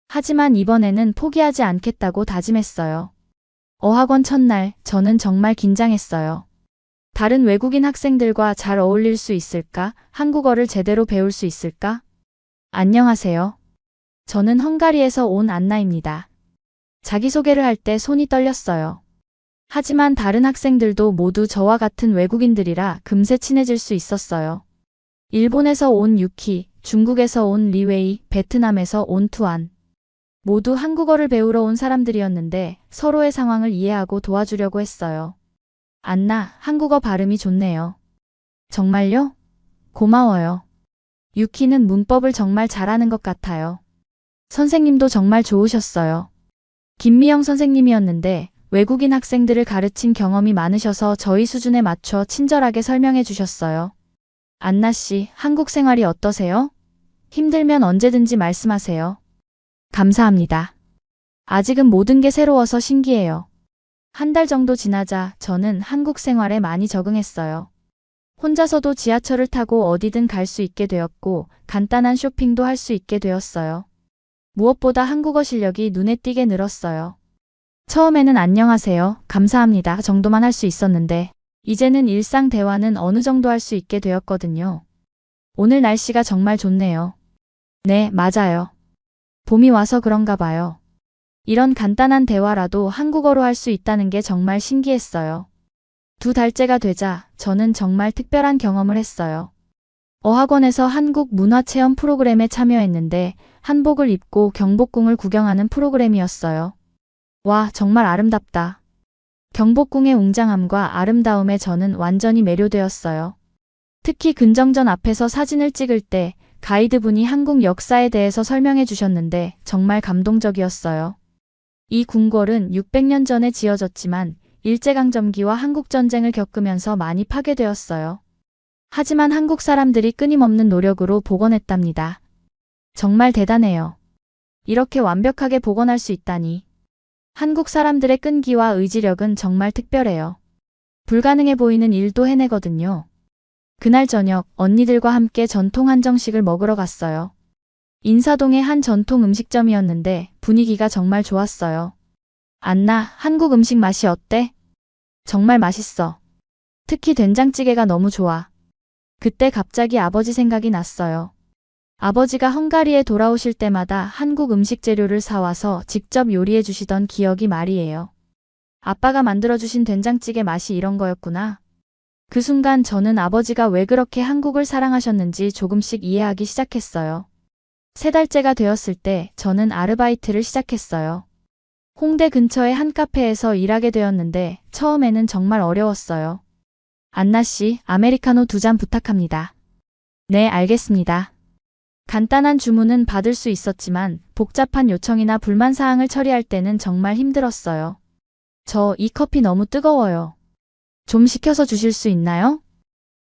하지만 이번에는 포기하지 않겠다고 다짐했어요. 어학원 첫날 저는 정말 긴장했어요. 다른 외국인 학생들과 잘 어울릴 수 있을까? 한국어를 제대로 배울 수 있을까? 안녕하세요. 저는 헝가리에서 온 안나입니다. 자기소개를 할 때 손이 떨렸어요. 하지만 다른 학생들도 모두 저와 같은 외국인들이라 금세 친해질 수 있었어요. 일본에서 온 유키, 중국에서 온 리웨이, 베트남에서 온 투안. 모두 한국어를 배우러 온 사람들이었는데 서로의 상황을 이해하고 도와주려고 했어요. 안나, 한국어 발음이 좋네요. 정말요? 고마워요. 유키는 문법을 정말 잘하는 것 같아요. 선생님도 정말 좋으셨어요. 김미영 선생님이었는데 외국인 학생들을 가르친 경험이 많으셔서 저희 수준에 맞춰 친절하게 설명해 주셨어요. 안나 씨, 한국 생활이 어떠세요? 힘들면 언제든지 말씀하세요. 감사합니다. 아직은 모든 게 새로워서 신기해요. 한 달 정도 지나자 저는 한국 생활에 많이 적응했어요. 혼자서도 지하철을 타고 어디든 갈 수 있게 되었고 간단한 쇼핑도 할 수 있게 되었어요. 무엇보다 한국어 실력이 눈에 띄게 늘었어요. 처음에는 안녕하세요, 감사합니다 정도만 할 수 있었는데 이제는 일상 대화는 어느 정도 할 수 있게 되었거든요. 오늘 날씨가 정말 좋네요. 네, 맞아요. 봄이 와서 그런가 봐요. 이런 간단한 대화라도 한국어로 할 수 있다는 게 정말 신기했어요. 2달째가 되자 저는 정말 특별한 경험을 했어요. 어학원에서 한국 문화체험 프로그램에 참여했는데 한복을 입고 경복궁을 구경하는 프로그램이었어요. 와, 정말 아름답다. 경복궁의 웅장함과 아름다움에 저는 완전히 매료되었어요. 특히 근정전 앞에서 사진을 찍을 때 가이드분이 한국 역사에 대해서 설명해 주셨는데 정말 감동적이었어요. 이 궁궐은 600년 전에 지어졌지만 일제강점기와 한국전쟁을 겪으면서 많이 파괴되었어요. 하지만 한국 사람들이 끊임없는 노력으로 복원했답니다. 정말 대단해요. 이렇게 완벽하게 복원할 수 있다니. 한국 사람들의 끈기와 의지력은 정말 특별해요. 불가능해 보이는 일도 해내거든요. 그날 저녁 언니들과 함께 전통 한정식을 먹으러 갔어요. 인사동의 한 전통 음식점이었는데 분위기가 정말 좋았어요. 안나, 한국 음식 맛이 어때? 정말 맛있어. 특히 된장찌개가 너무 좋아. 그때 갑자기 아버지 생각이 났어요. 아버지가 헝가리에 돌아오실 때마다 한국 음식 재료를 사와서 직접 요리해 주시던 기억이 말이에요. 아빠가 만들어주신 된장찌개 맛이 이런 거였구나. 그 순간 저는 아버지가 왜 그렇게 한국을 사랑하셨는지 조금씩 이해하기 시작했어요. 3달째가 되었을 때 저는 아르바이트를 시작했어요. 홍대 근처의 한 카페에서 일하게 되었는데 처음에는 정말 어려웠어요. 안나 씨, 아메리카노 2잔 부탁합니다. 네, 알겠습니다. 간단한 주문은 받을 수 있었지만 복잡한 요청이나 불만 사항을 처리할 때는 정말 힘들었어요. 저 이 커피 너무 뜨거워요. 좀 식혀서 주실 수 있나요?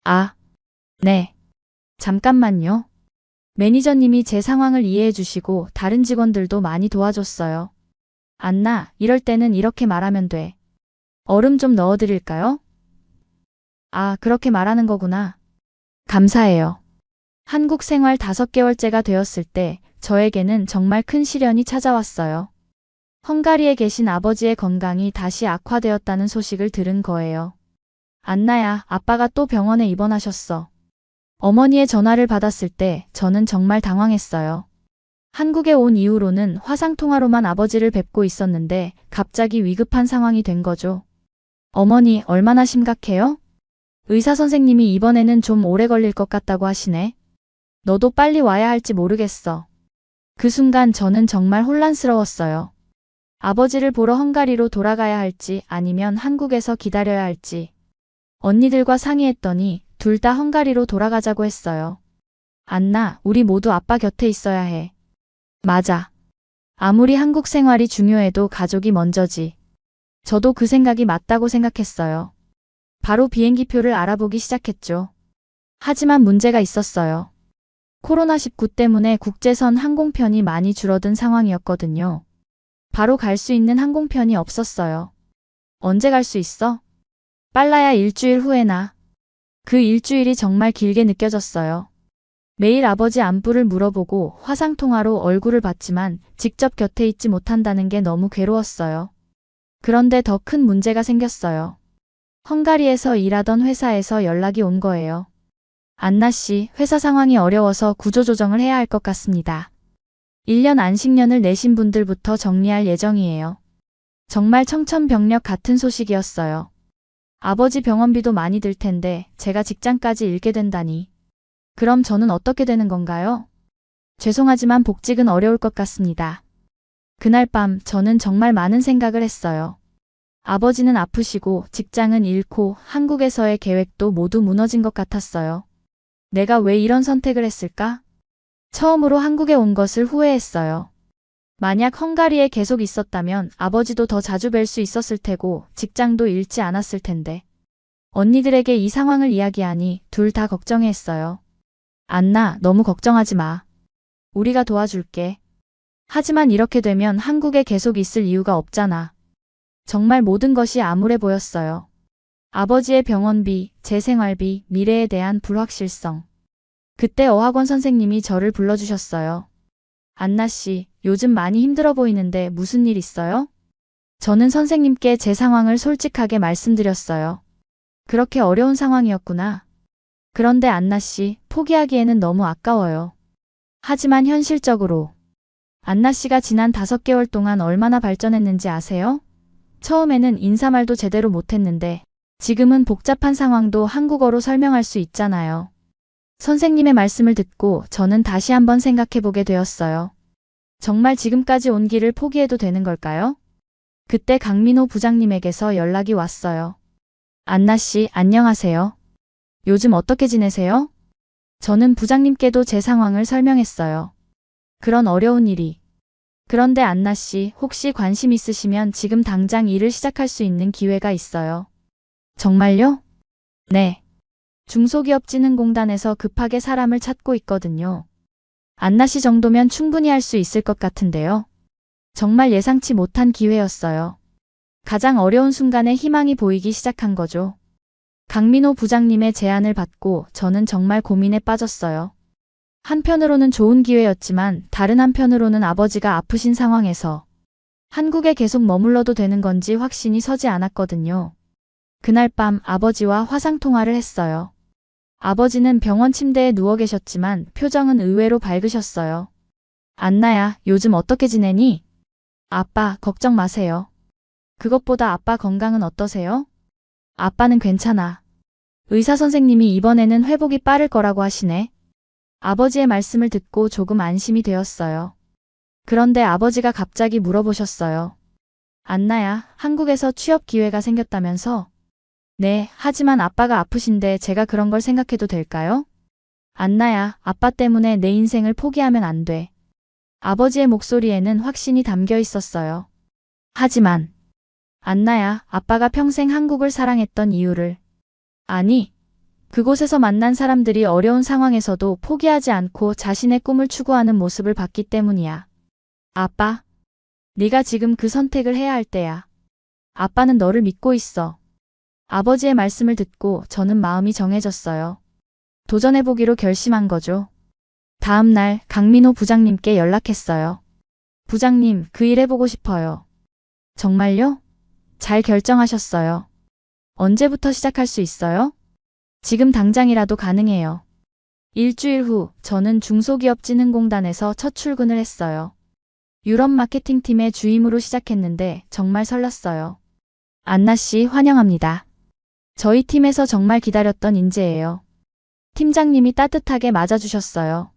아, 네. 잠깐만요. 매니저님이 제 상황을 이해해 주시고 다른 직원들도 많이 도와줬어요. 안나, 이럴 때는 이렇게 말하면 돼. 얼음 좀 넣어드릴까요? 아, 그렇게 말하는 거구나. 감사해요. 한국 생활 5개월째가 되었을 때 저에게는 정말 큰 시련이 찾아왔어요. 헝가리에 계신 아버지의 건강이 다시 악화되었다는 소식을 들은 거예요. 안나야, 아빠가 또 병원에 입원하셨어. 어머니의 전화를 받았을 때 저는 정말 당황했어요. 한국에 온 이후로는 화상통화로만 아버지를 뵙고 있었는데 갑자기 위급한 상황이 된 거죠. 어머니, 얼마나 심각해요? 의사 선생님이 이번에는 좀 오래 걸릴 것 같다고 하시네. 너도 빨리 와야 할지 모르겠어. 그 순간 저는 정말 혼란스러웠어요. 아버지를 보러 헝가리로 돌아가야 할지 아니면 한국에서 기다려야 할지. 언니들과 상의했더니 둘 다 헝가리로 돌아가자고 했어요. 안나, 우리 모두 아빠 곁에 있어야 해. 맞아. 아무리 한국 생활이 중요해도 가족이 먼저지. 저도 그 생각이 맞다고 생각했어요. 바로 비행기표를 알아보기 시작했죠. 하지만 문제가 있었어요. 코로나19 때문에 국제선 항공편이 많이 줄어든 상황이었거든요. 바로 갈 수 있는 항공편이 없었어요. 언제 갈 수 있어? 빨라야 일주일 후에나. 그 일주일이 정말 길게 느껴졌어요. 매일 아버지 안부를 물어보고 화상통화로 얼굴을 봤지만 직접 곁에 있지 못한다는 게 너무 괴로웠어요. 그런데 더 큰 문제가 생겼어요. 헝가리에서 일하던 회사에서 연락이 온 거예요. 안나 씨, 회사 상황이 어려워서 구조조정을 해야 할 것 같습니다. 1년 안식년을 내신 분들부터 정리할 예정이에요. 정말 청천벽력 같은 소식이었어요. 아버지 병원비도 많이 들 텐데 제가 직장까지 잃게 된다니. 그럼 저는 어떻게 되는 건가요? 죄송하지만 복직은 어려울 것 같습니다. 그날 밤 저는 정말 많은 생각을 했어요. 아버지는 아프시고 직장은 잃고 한국에서의 계획도 모두 무너진 것 같았어요. 내가 왜 이런 선택을 했을까? 처음으로 한국에 온 것을 후회했어요. 만약 헝가리에 계속 있었다면 아버지도 더 자주 뵐 수 있었을 테고 직장도 잃지 않았을 텐데. 언니들에게 이 상황을 이야기하니 둘 다 걱정해했어요. 안나, 너무 걱정하지 마. 우리가 도와줄게. 하지만 이렇게 되면 한국에 계속 있을 이유가 없잖아. 정말 모든 것이 암울해 보였어요. 아버지의 병원비, 제 생활비, 미래에 대한 불확실성. 그때 어학원 선생님이 저를 불러주셨어요. 안나 씨, 요즘 많이 힘들어 보이는데 무슨 일 있어요? 저는 선생님께 제 상황을 솔직하게 말씀드렸어요. 그렇게 어려운 상황이었구나. 그런데 안나 씨, 포기하기에는 너무 아까워요. 하지만 현실적으로 안나 씨가 지난 5개월 동안 얼마나 발전했는지 아세요? 처음에는 인사말도 제대로 못했는데 지금은 복잡한 상황도 한국어로 설명할 수 있잖아요. 선생님의 말씀을 듣고 저는 다시 한번 생각해보게 되었어요. 정말 지금까지 온 길을 포기해도 되는 걸까요? 그때 강민호 부장님에게서 연락이 왔어요. 안나 씨, 안녕하세요. 요즘 어떻게 지내세요? 저는 부장님께도 제 상황을 설명했어요. 그런 어려운 일이. 그런데 안나 씨, 혹시 관심 있으시면 지금 당장 일을 시작할 수 있는 기회가 있어요. 정말요? 네. 중소기업진흥공단에서 급하게 사람을 찾고 있거든요. 안나 씨 정도면 충분히 할 수 있을 것 같은데요. 정말 예상치 못한 기회였어요. 가장 어려운 순간에 희망이 보이기 시작한 거죠. 강민호 부장님의 제안을 받고 저는 정말 고민에 빠졌어요. 한편으로는 좋은 기회였지만 다른 한편으로는 아버지가 아프신 상황에서 한국에 계속 머물러도 되는 건지 확신이 서지 않았거든요. 그날 밤 아버지와 화상통화를 했어요. 아버지는 병원 침대에 누워 계셨지만 표정은 의외로 밝으셨어요. 안나야, 요즘 어떻게 지내니? 아빠, 걱정 마세요. 그것보다 아빠 건강은 어떠세요? 아빠는 괜찮아. 의사 선생님이 이번에는 회복이 빠를 거라고 하시네. 아버지의 말씀을 듣고 조금 안심이 되었어요. 그런데 아버지가 갑자기 물어보셨어요. 안나야, 한국에서 취업 기회가 생겼다면서? 네, 하지만 아빠가 아프신데 제가 그런 걸 생각해도 될까요? 안나야, 아빠 때문에 내 인생을 포기하면 안 돼. 아버지의 목소리에는 확신이 담겨 있었어요. 하지만 안나야, 아빠가 평생 한국을 사랑했던 이유를. 아니, 그곳에서 만난 사람들이 어려운 상황에서도 포기하지 않고 자신의 꿈을 추구하는 모습을 봤기 때문이야. 아빠, 네가 지금 그 선택을 해야 할 때야. 아빠는 너를 믿고 있어. 아버지의 말씀을 듣고 저는 마음이 정해졌어요. 도전해보기로 결심한 거죠. 다음 날 강민호 부장님께 연락했어요. 부장님, 그 일 해보고 싶어요. 정말요? 잘 결정하셨어요. 언제부터 시작할 수 있어요? 지금 당장이라도 가능해요. 일주일 후 저는 중소기업진흥공단에서 첫 출근을 했어요. 유럽 마케팅팀의 주임으로 시작했는데 정말 설렜어요. 안나 씨 환영합니다. 저희 팀에서 정말 기다렸던 인재예요. 팀장님이 따뜻하게 맞아주셨어요.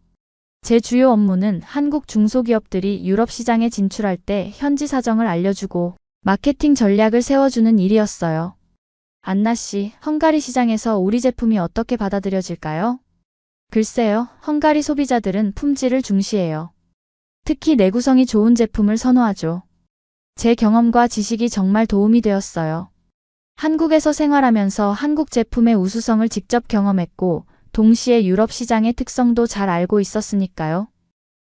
제 주요 업무는 한국 중소기업들이 유럽 시장에 진출할 때 현지 사정을 알려주고 마케팅 전략을 세워주는 일이었어요. 안나 씨, 헝가리 시장에서 우리 제품이 어떻게 받아들여질까요? 글쎄요, 헝가리 소비자들은 품질을 중시해요. 특히 내구성이 좋은 제품을 선호하죠. 제 경험과 지식이 정말 도움이 되었어요. 한국에서 생활하면서 한국 제품의 우수성을 직접 경험했고, 동시에 유럽 시장의 특성도 잘 알고 있었으니까요.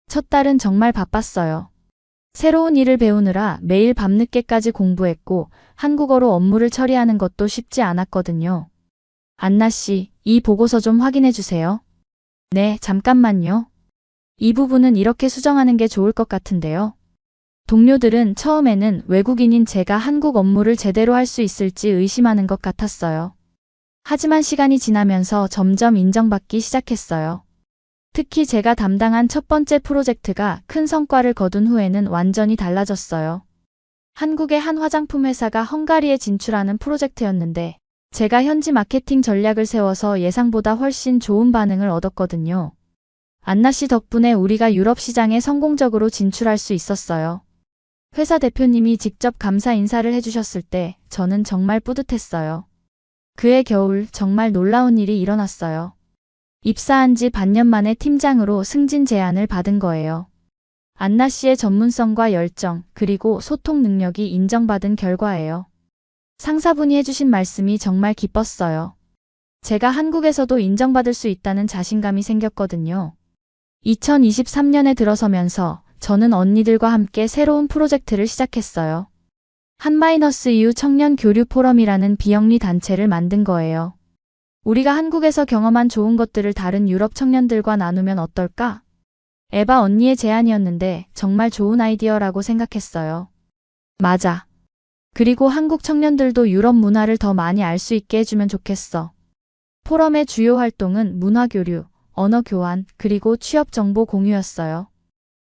첫 달은 정말 바빴어요. 새로운 일을 배우느라 매일 밤늦게까지 공부했고, 한국어로 업무를 처리하는 것도 쉽지 않았거든요. 안나 씨, 이 보고서 좀 확인해 주세요. 네, 잠깐만요. 이 부분은 이렇게 수정하는 게 좋을 것 같은데요. 동료들은 처음에는 외국인인 제가 한국 업무를 제대로 할 수 있을지 의심하는 것 같았어요. 하지만 시간이 지나면서 점점 인정받기 시작했어요. 특히 제가 담당한 첫 번째 프로젝트가 큰 성과를 거둔 후에는 완전히 달라졌어요. 한국의 한 화장품 회사가 헝가리에 진출하는 프로젝트였는데 제가 현지 마케팅 전략을 세워서 예상보다 훨씬 좋은 반응을 얻었거든요. 안나 씨 덕분에 우리가 유럽 시장에 성공적으로 진출할 수 있었어요. 회사 대표님이 직접 감사 인사를 해주셨을 때 저는 정말 뿌듯했어요. 그해 겨울 정말 놀라운 일이 일어났어요. 입사한 지 반년 만에 팀장으로 승진 제안을 받은 거예요. 안나 씨의 전문성과 열정, 그리고 소통 능력이 인정받은 결과예요. 상사분이 해주신 말씀이 정말 기뻤어요. 제가 한국에서도 인정받을 수 있다는 자신감이 생겼거든요. 2023년에 들어서면서 저는 언니들과 함께 새로운 프로젝트를 시작했어요. 한-EU 청년 교류 포럼이라는 비영리 단체를 만든 거예요. 우리가 한국에서 경험한 좋은 것들을 다른 유럽 청년들과 나누면 어떨까? 에바 언니의 제안이었는데 정말 좋은 아이디어라고 생각했어요. 맞아. 그리고 한국 청년들도 유럽 문화를 더 많이 알 수 있게 해주면 좋겠어. 포럼의 주요 활동은 문화 교류, 언어 교환, 그리고 취업 정보 공유였어요.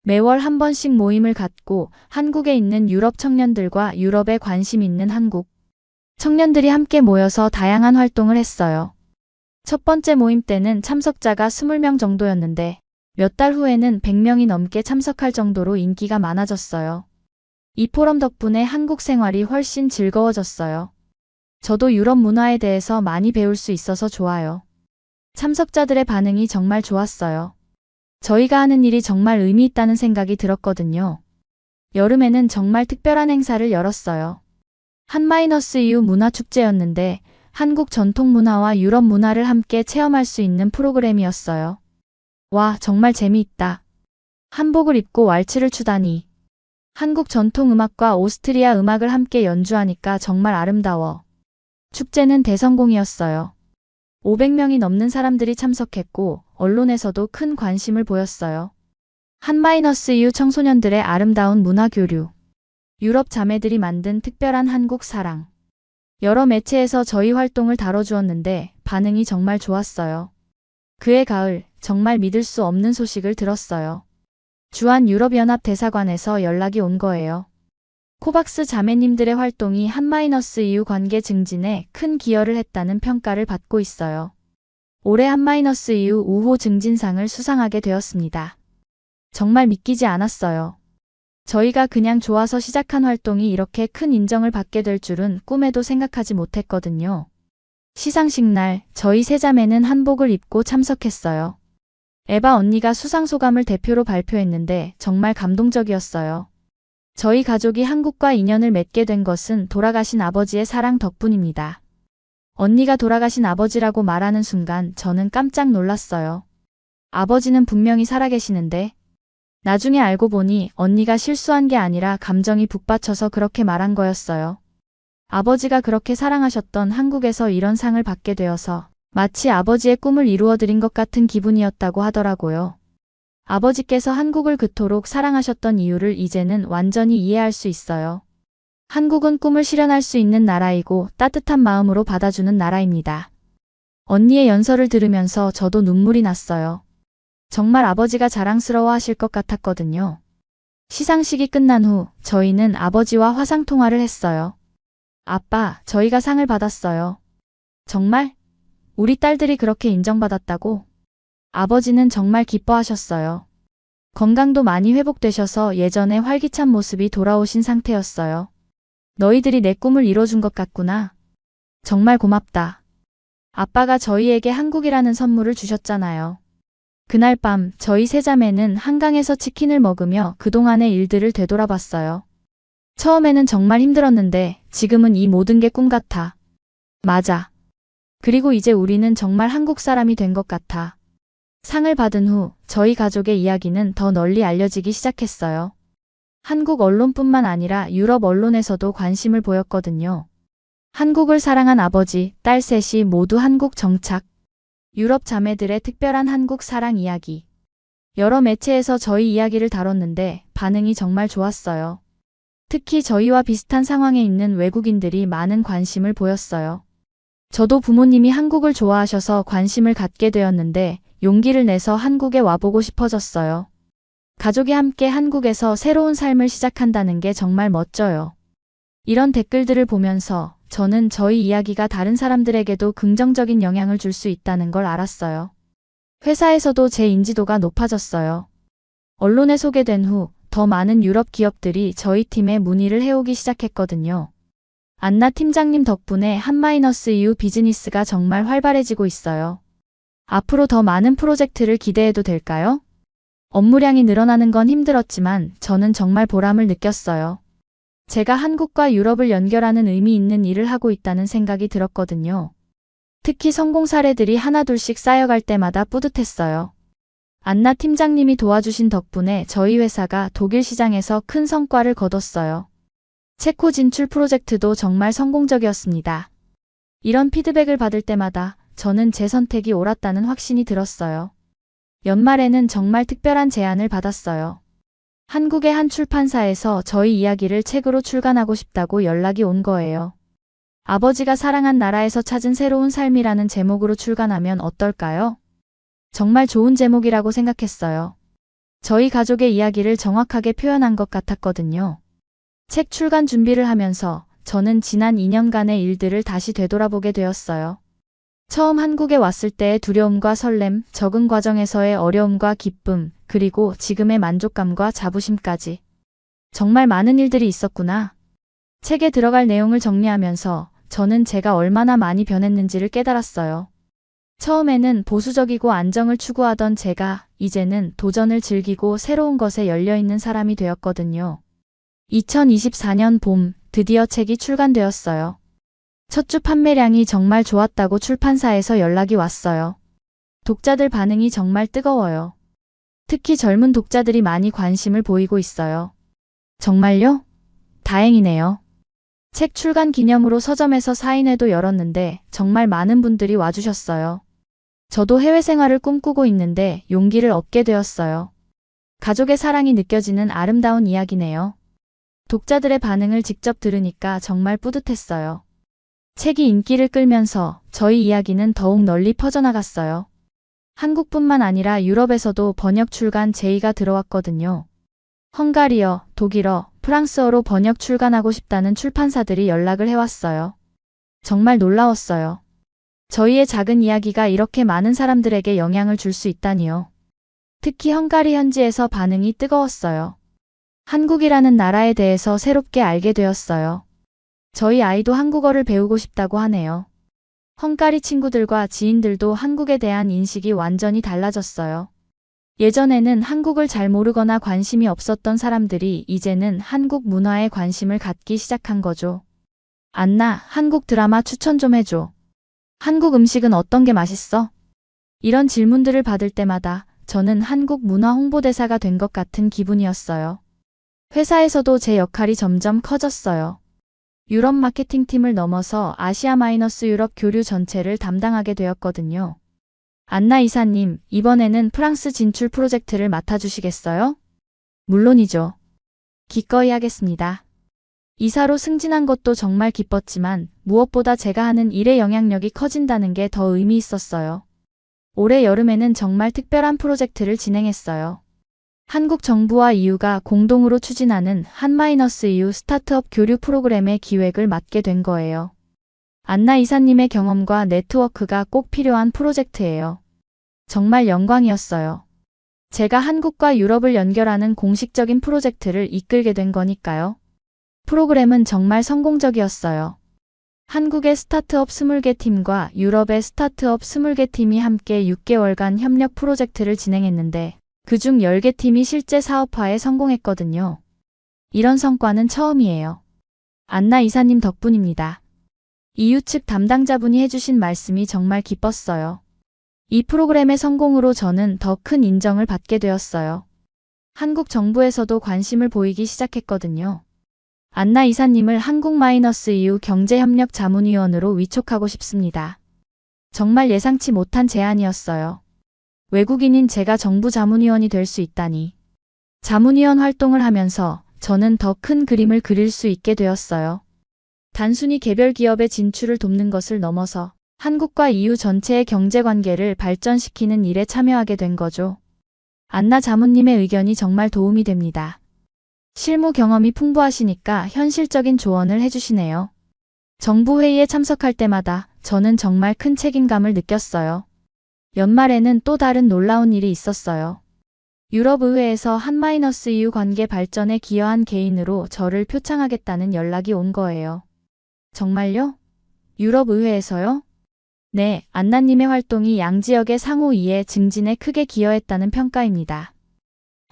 매월 한 번씩 모임을 갖고 한국에 있는 유럽 청년들과 유럽에 관심 있는 한국 청년들이 함께 모여서 다양한 활동을 했어요. 첫 번째 모임 때는 참석자가 20명 정도였는데 몇 달 후에는 100명이 넘게 참석할 정도로 인기가 많아졌어요. 이 포럼 덕분에 한국 생활이 훨씬 즐거워졌어요. 저도 유럽 문화에 대해서 많이 배울 수 있어서 좋아요. 참석자들의 반응이 정말 좋았어요. 저희가 하는 일이 정말 의미 있다는 생각이 들었거든요. 여름에는 정말 특별한 행사를 열었어요. 한-EU 문화축제였는데 한국 전통 문화와 유럽 문화를 함께 체험할 수 있는 프로그램이었어요. 와, 정말 재미있다. 한복을 입고 왈츠를 추다니. 한국 전통 음악과 오스트리아 음악을 함께 연주하니까 정말 아름다워. 축제는 대성공이었어요. 500명이 넘는 사람들이 참석했고 언론에서도 큰 관심을 보였어요. 한-EU 청소년들의 아름다운 문화 교류. 유럽 자매들이 만든 특별한 한국 사랑. 여러 매체에서 저희 활동을 다뤄주었는데 반응이 정말 좋았어요. 그해 가을 정말 믿을 수 없는 소식을 들었어요. 주한 유럽연합 대사관에서 연락이 온 거예요. 코박스 자매님들의 활동이 한-EU 관계 증진에 큰 기여를 했다는 평가를 받고 있어요. 올해 한-EU 우호 증진상을 수상하게 되었습니다. 정말 믿기지 않았어요. 저희가 그냥 좋아서 시작한 활동이 이렇게 큰 인정을 받게 될 줄은 꿈에도 생각하지 못했거든요. 시상식 날 저희 세 자매는 한복을 입고 참석했어요. 에바 언니가 수상 소감을 대표로 발표했는데 정말 감동적이었어요. 저희 가족이 한국과 인연을 맺게 된 것은 돌아가신 아버지의 사랑 덕분입니다. 언니가 돌아가신 아버지라고 말하는 순간 저는 깜짝 놀랐어요. 아버지는 분명히 살아계시는데 나중에 알고 보니 언니가 실수한 게 아니라 감정이 북받쳐서 그렇게 말한 거였어요. 아버지가 그렇게 사랑하셨던 한국에서 이런 상을 받게 되어서 마치 아버지의 꿈을 이루어드린 것 같은 기분이었다고 하더라고요. 아버지께서 한국을 그토록 사랑하셨던 이유를 이제는 완전히 이해할 수 있어요. 한국은 꿈을 실현할 수 있는 나라이고 따뜻한 마음으로 받아주는 나라입니다. 언니의 연설을 들으면서 저도 눈물이 났어요. 정말 아버지가 자랑스러워 하실 것 같았거든요. 시상식이 끝난 후 저희는 아버지와 화상통화를 했어요. 아빠, 저희가 상을 받았어요. 정말? 우리 딸들이 그렇게 인정받았다고? 아버지는 정말 기뻐하셨어요. 건강도 많이 회복되셔서 예전의 활기찬 모습이 돌아오신 상태였어요. 너희들이 내 꿈을 이뤄준 것 같구나. 정말 고맙다. 아빠가 저희에게 한국이라는 선물을 주셨잖아요. 그날 밤 저희 세 자매는 한강에서 치킨을 먹으며 그동안의 일들을 되돌아봤어요. 처음에는 정말 힘들었는데 지금은 이 모든 게 꿈 같아. 맞아. 그리고 이제 우리는 정말 한국 사람이 된 것 같아. 상을 받은 후 저희 가족의 이야기는 더 널리 알려지기 시작했어요. 한국 언론뿐만 아니라 유럽 언론에서도 관심을 보였거든요. 한국을 사랑한 아버지, 딸 셋이 모두 한국 정착. 유럽 자매들의 특별한 한국 사랑 이야기. 여러 매체에서 저희 이야기를 다뤘는데 반응이 정말 좋았어요. 특히 저희와 비슷한 상황에 있는 외국인들이 많은 관심을 보였어요. 저도 부모님이 한국을 좋아하셔서 관심을 갖게 되었는데 용기를 내서 한국에 와보고 싶어졌어요. 가족이 함께 한국에서 새로운 삶을 시작한다는 게 정말 멋져요. 이런 댓글들을 보면서 저는 저희 이야기가 다른 사람들에게도 긍정적인 영향을 줄 수 있다는 걸 알았어요. 회사에서도 제 인지도가 높아졌어요. 언론에 소개된 후 더 많은 유럽 기업들이 저희 팀에 문의를 해오기 시작했거든요. 안나 팀장님 덕분에 한-EU 비즈니스가 정말 활발해지고 있어요. 앞으로 더 많은 프로젝트를 기대해도 될까요? 업무량이 늘어나는 건 힘들었지만 저는 정말 보람을 느꼈어요. 제가 한국과 유럽을 연결하는 의미 있는 일을 하고 있다는 생각이 들었거든요. 특히 성공 사례들이 하나둘씩 쌓여갈 때마다 뿌듯했어요. 안나 팀장님이 도와주신 덕분에 저희 회사가 독일 시장에서 큰 성과를 거뒀어요. 체코 진출 프로젝트도 정말 성공적이었습니다. 이런 피드백을 받을 때마다 저는 제 선택이 옳았다는 확신이 들었어요. 연말에는 정말 특별한 제안을 받았어요. 한국의 한 출판사에서 저희 이야기를 책으로 출간하고 싶다고 연락이 온 거예요. 아버지가 사랑한 나라에서 찾은 새로운 삶이라는 제목으로 출간하면 어떨까요? 정말 좋은 제목이라고 생각했어요. 저희 가족의 이야기를 정확하게 표현한 것 같았거든요. 책 출간 준비를 하면서 저는 지난 2년간의 일들을 다시 되돌아보게 되었어요. 처음 한국에 왔을 때의 두려움과 설렘, 적응 과정에서의 어려움과 기쁨, 그리고 지금의 만족감과 자부심까지. 정말 많은 일들이 있었구나. 책에 들어갈 내용을 정리하면서 저는 제가 얼마나 많이 변했는지를 깨달았어요. 처음에는 보수적이고 안정을 추구하던 제가 이제는 도전을 즐기고 새로운 것에 열려있는 사람이 되었거든요. 2024년 봄, 드디어 책이 출간되었어요. 첫 주 판매량이 정말 좋았다고 출판사에서 연락이 왔어요. 독자들 반응이 정말 뜨거워요. 특히 젊은 독자들이 많이 관심을 보이고 있어요. 정말요? 다행이네요. 책 출간 기념으로 서점에서 사인회도 열었는데 정말 많은 분들이 와주셨어요. 저도 해외 생활을 꿈꾸고 있는데 용기를 얻게 되었어요. 가족의 사랑이 느껴지는 아름다운 이야기네요. 독자들의 반응을 직접 들으니까 정말 뿌듯했어요. 책이 인기를 끌면서 저희 이야기는 더욱 널리 퍼져나갔어요. 한국뿐만 아니라 유럽에서도 번역 출간 제의가 들어왔거든요. 헝가리어, 독일어, 프랑스어로 번역 출간하고 싶다는 출판사들이 연락을 해왔어요. 정말 놀라웠어요. 저희의 작은 이야기가 이렇게 많은 사람들에게 영향을 줄 수 있다니요. 특히 헝가리 현지에서 반응이 뜨거웠어요. 한국이라는 나라에 대해서 새롭게 알게 되었어요. 저희 아이도 한국어를 배우고 싶다고 하네요. 헝가리 친구들과 지인들도 한국에 대한 인식이 완전히 달라졌어요. 예전에는 한국을 잘 모르거나 관심이 없었던 사람들이 이제는 한국 문화에 관심을 갖기 시작한 거죠. 안나, 한국 드라마 추천 좀 해줘. 한국 음식은 어떤 게 맛있어? 이런 질문들을 받을 때마다 저는 한국 문화 홍보대사가 된 것 같은 기분이었어요. 회사에서도 제 역할이 점점 커졌어요. 유럽 마케팅팀을 넘어서 아시아-유럽 교류 전체를 담당하게 되었거든요. 안나 이사님, 이번에는 프랑스 진출 프로젝트를 맡아주시겠어요? 물론이죠. 기꺼이 하겠습니다. 이사로 승진한 것도 정말 기뻤지만 무엇보다 제가 하는 일의 영향력이 커진다는 게 더 의미 있었어요. 올해 여름에는 정말 특별한 프로젝트를 진행했어요. 한국 정부와 EU가 공동으로 추진하는 한-EU 스타트업 교류 프로그램의 기획을 맡게 된 거예요. 안나 이사님의 경험과 네트워크가 꼭 필요한 프로젝트예요. 정말 영광이었어요. 제가 한국과 유럽을 연결하는 공식적인 프로젝트를 이끌게 된 거니까요. 프로그램은 정말 성공적이었어요. 한국의 스타트업 20개 팀과 유럽의 스타트업 20개 팀이 함께 6개월간 협력 프로젝트를 진행했는데 그중 10개 팀이 실제 사업화에 성공했거든요. 이런 성과는 처음이에요. 안나 이사님 덕분입니다. EU 측 담당자분이 해주신 말씀이 정말 기뻤어요. 이 프로그램의 성공으로 저는 더 큰 인정을 받게 되었어요. 한국 정부에서도 관심을 보이기 시작했거든요. 안나 이사님을 한국-EU 경제협력 자문위원으로 위촉하고 싶습니다. 정말 예상치 못한 제안이었어요. 외국인인 제가 정부 자문위원이 될 수 있다니. 자문위원 활동을 하면서 저는 더 큰 그림을 그릴 수 있게 되었어요. 단순히 개별 기업의 진출을 돕는 것을 넘어서 한국과 EU 전체의 경제관계를 발전시키는 일에 참여하게 된 거죠. 안나 자문님의 의견이 정말 도움이 됩니다. 실무 경험이 풍부하시니까 현실적인 조언을 해주시네요. 정부 회의에 참석할 때마다 저는 정말 큰 책임감을 느꼈어요. 연말에는 또 다른 놀라운 일이 있었어요. 유럽의회에서 한-EU 관계 발전에 기여한 개인으로 저를 표창하겠다는 연락이 온 거예요. 정말요? 유럽의회에서요? 네, 안나님의 활동이 양지역의 상호 이해 증진에 크게 기여했다는 평가입니다.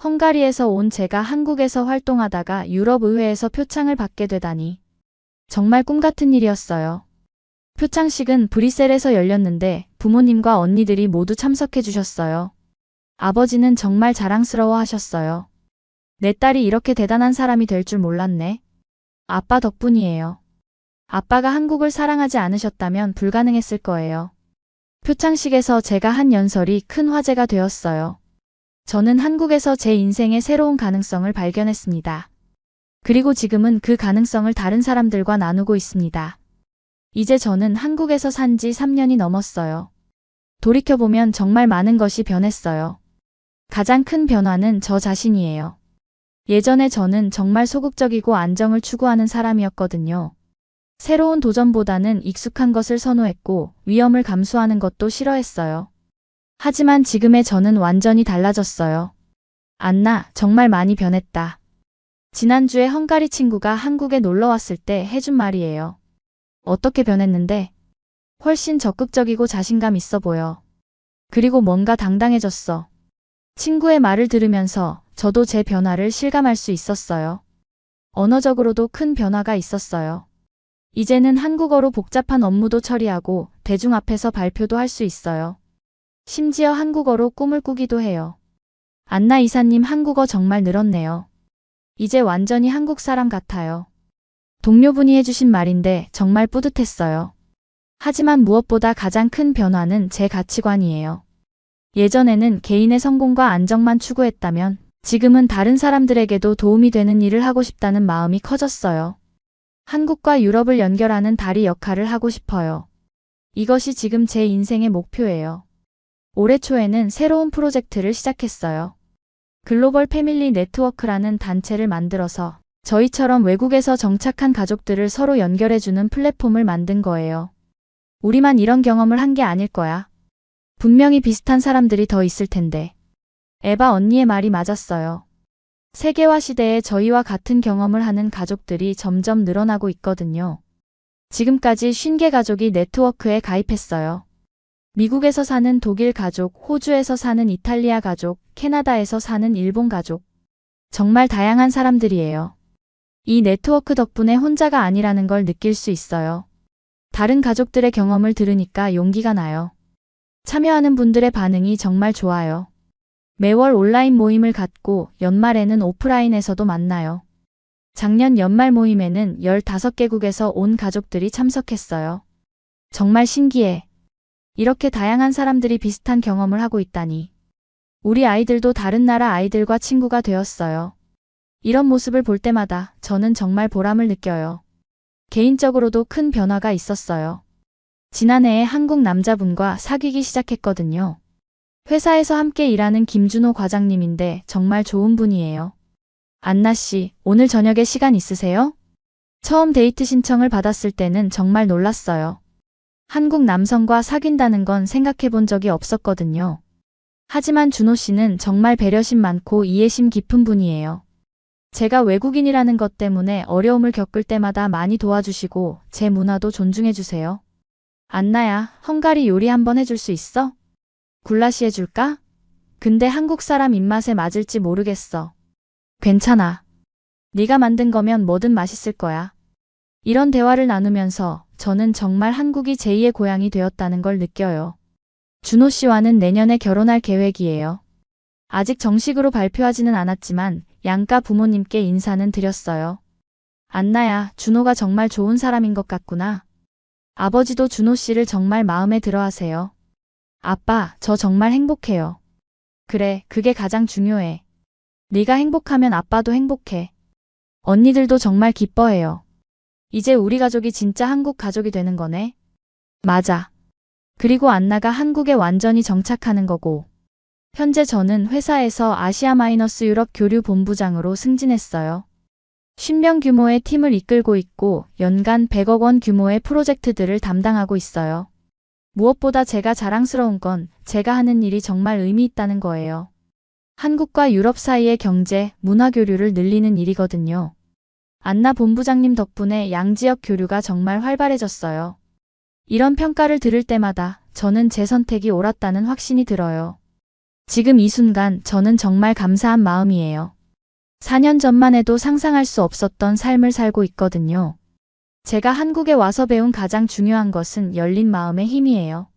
헝가리에서 온 제가 한국에서 활동하다가 유럽 의회에서 표창을 받게 되다니. 정말 꿈 같은 일이었어요. 표창식은 브뤼셀에서 열렸는데 부모님과 언니들이 모두 참석해 주셨어요. 아버지는 정말 자랑스러워 하셨어요. 내 딸이 이렇게 대단한 사람이 될 줄 몰랐네. 아빠 덕분이에요. 아빠가 한국을 사랑하지 않으셨다면 불가능했을 거예요. 표창식에서 제가 한 연설이 큰 화제가 되었어요. 저는 한국에서 제 인생의 새로운 가능성을 발견했습니다. 그리고 지금은 그 가능성을 다른 사람들과 나누고 있습니다. 이제 저는 한국에서 산 지 3년이 넘었어요. 돌이켜보면 정말 많은 것이 변했어요. 가장 큰 변화는 저 자신이에요. 예전에 저는 정말 소극적이고 안정을 추구하는 사람이었거든요. 새로운 도전보다는 익숙한 것을 선호했고 위험을 감수하는 것도 싫어했어요. 하지만 지금의 저는 완전히 달라졌어요. 안나, 정말 많이 변했다. 지난주에 헝가리 친구가 한국에 놀러 왔을 때 해준 말이에요. 어떻게 변했는데? 훨씬 적극적이고 자신감 있어 보여. 그리고 뭔가 당당해졌어. 친구의 말을 들으면서 저도 제 변화를 실감할 수 있었어요. 언어적으로도 큰 변화가 있었어요. 이제는 한국어로 복잡한 업무도 처리하고 대중 앞에서 발표도 할 수 있어요. 심지어 한국어로 꿈을 꾸기도 해요. 안나 이사님 한국어 정말 늘었네요. 이제 완전히 한국 사람 같아요. 동료분이 해주신 말인데 정말 뿌듯했어요. 하지만 무엇보다 가장 큰 변화는 제 가치관이에요. 예전에는 개인의 성공과 안정만 추구했다면 지금은 다른 사람들에게도 도움이 되는 일을 하고 싶다는 마음이 커졌어요. 한국과 유럽을 연결하는 다리 역할을 하고 싶어요. 이것이 지금 제 인생의 목표예요. 올해 초에는 새로운 프로젝트를 시작했어요. 글로벌 패밀리 네트워크라는 단체를 만들어서 저희처럼 외국에서 정착한 가족들을 서로 연결해주는 플랫폼을 만든 거예요. 우리만 이런 경험을 한 게 아닐 거야. 분명히 비슷한 사람들이 더 있을 텐데. 에바 언니의 말이 맞았어요. 세계화 시대에 저희와 같은 경험을 하는 가족들이 점점 늘어나고 있거든요. 지금까지 50개 가족이 네트워크에 가입했어요. 미국에서 사는 독일 가족, 호주에서 사는 이탈리아 가족, 캐나다에서 사는 일본 가족. 정말 다양한 사람들이에요. 이 네트워크 덕분에 혼자가 아니라는 걸 느낄 수 있어요. 다른 가족들의 경험을 들으니까 용기가 나요. 참여하는 분들의 반응이 정말 좋아요. 매월 온라인 모임을 갖고 연말에는 오프라인에서도 만나요. 작년 연말 모임에는 15개국에서 온 가족들이 참석했어요. 정말 신기해. 이렇게 다양한 사람들이 비슷한 경험을 하고 있다니. 우리 아이들도 다른 나라 아이들과 친구가 되었어요. 이런 모습을 볼 때마다 저는 정말 보람을 느껴요. 개인적으로도 큰 변화가 있었어요. 지난해에 한국 남자분과 사귀기 시작했거든요. 회사에서 함께 일하는 김준호 과장님인데 정말 좋은 분이에요. 안나 씨, 오늘 저녁에 시간 있으세요? 처음 데이트 신청을 받았을 때는 정말 놀랐어요. 한국 남성과 사귄다는 건 생각해 본 적이 없었거든요. 하지만 준호 씨는 정말 배려심 많고 이해심 깊은 분이에요. 제가 외국인이라는 것 때문에 어려움을 겪을 때마다 많이 도와주시고 제 문화도 존중해 주세요. 안나야, 헝가리 요리 한번 해줄 수 있어? 굴라시 해줄까? 근데 한국 사람 입맛에 맞을지 모르겠어. 괜찮아. 네가 만든 거면 뭐든 맛있을 거야. 이런 대화를 나누면서 저는 정말 한국이 제2의 고향이 되었다는 걸 느껴요. 준호 씨와는 내년에 결혼할 계획이에요. 아직 정식으로 발표하지는 않았지만 양가 부모님께 인사는 드렸어요. 안나야, 준호가 정말 좋은 사람인 것 같구나. 아버지도 준호 씨를 정말 마음에 들어 하세요. 아빠, 저 정말 행복해요. 그래, 그게 가장 중요해. 네가 행복하면 아빠도 행복해. 언니들도 정말 기뻐해요. 이제 우리 가족이 진짜 한국 가족이 되는 거네. 맞아. 그리고 안나가 한국에 완전히 정착하는 거고. 현재 저는 회사에서 아시아-유럽 교류 본부장으로 승진했어요. 10명 규모의 팀을 이끌고 있고 연간 100억 원 규모의 프로젝트들을 담당하고 있어요. 무엇보다 제가 자랑스러운 건 제가 하는 일이 정말 의미 있다는 거예요. 한국과 유럽 사이의 경제, 문화 교류를 늘리는 일이거든요. 안나 본부장님 덕분에 양지역 교류가 정말 활발해졌어요. 이런 평가를 들을 때마다 저는 제 선택이 옳았다는 확신이 들어요. 지금 이 순간 저는 정말 감사한 마음이에요. 4년 전만 해도 상상할 수 없었던 삶을 살고 있거든요. 제가 한국에 와서 배운 가장 중요한 것은 열린 마음의 힘이에요.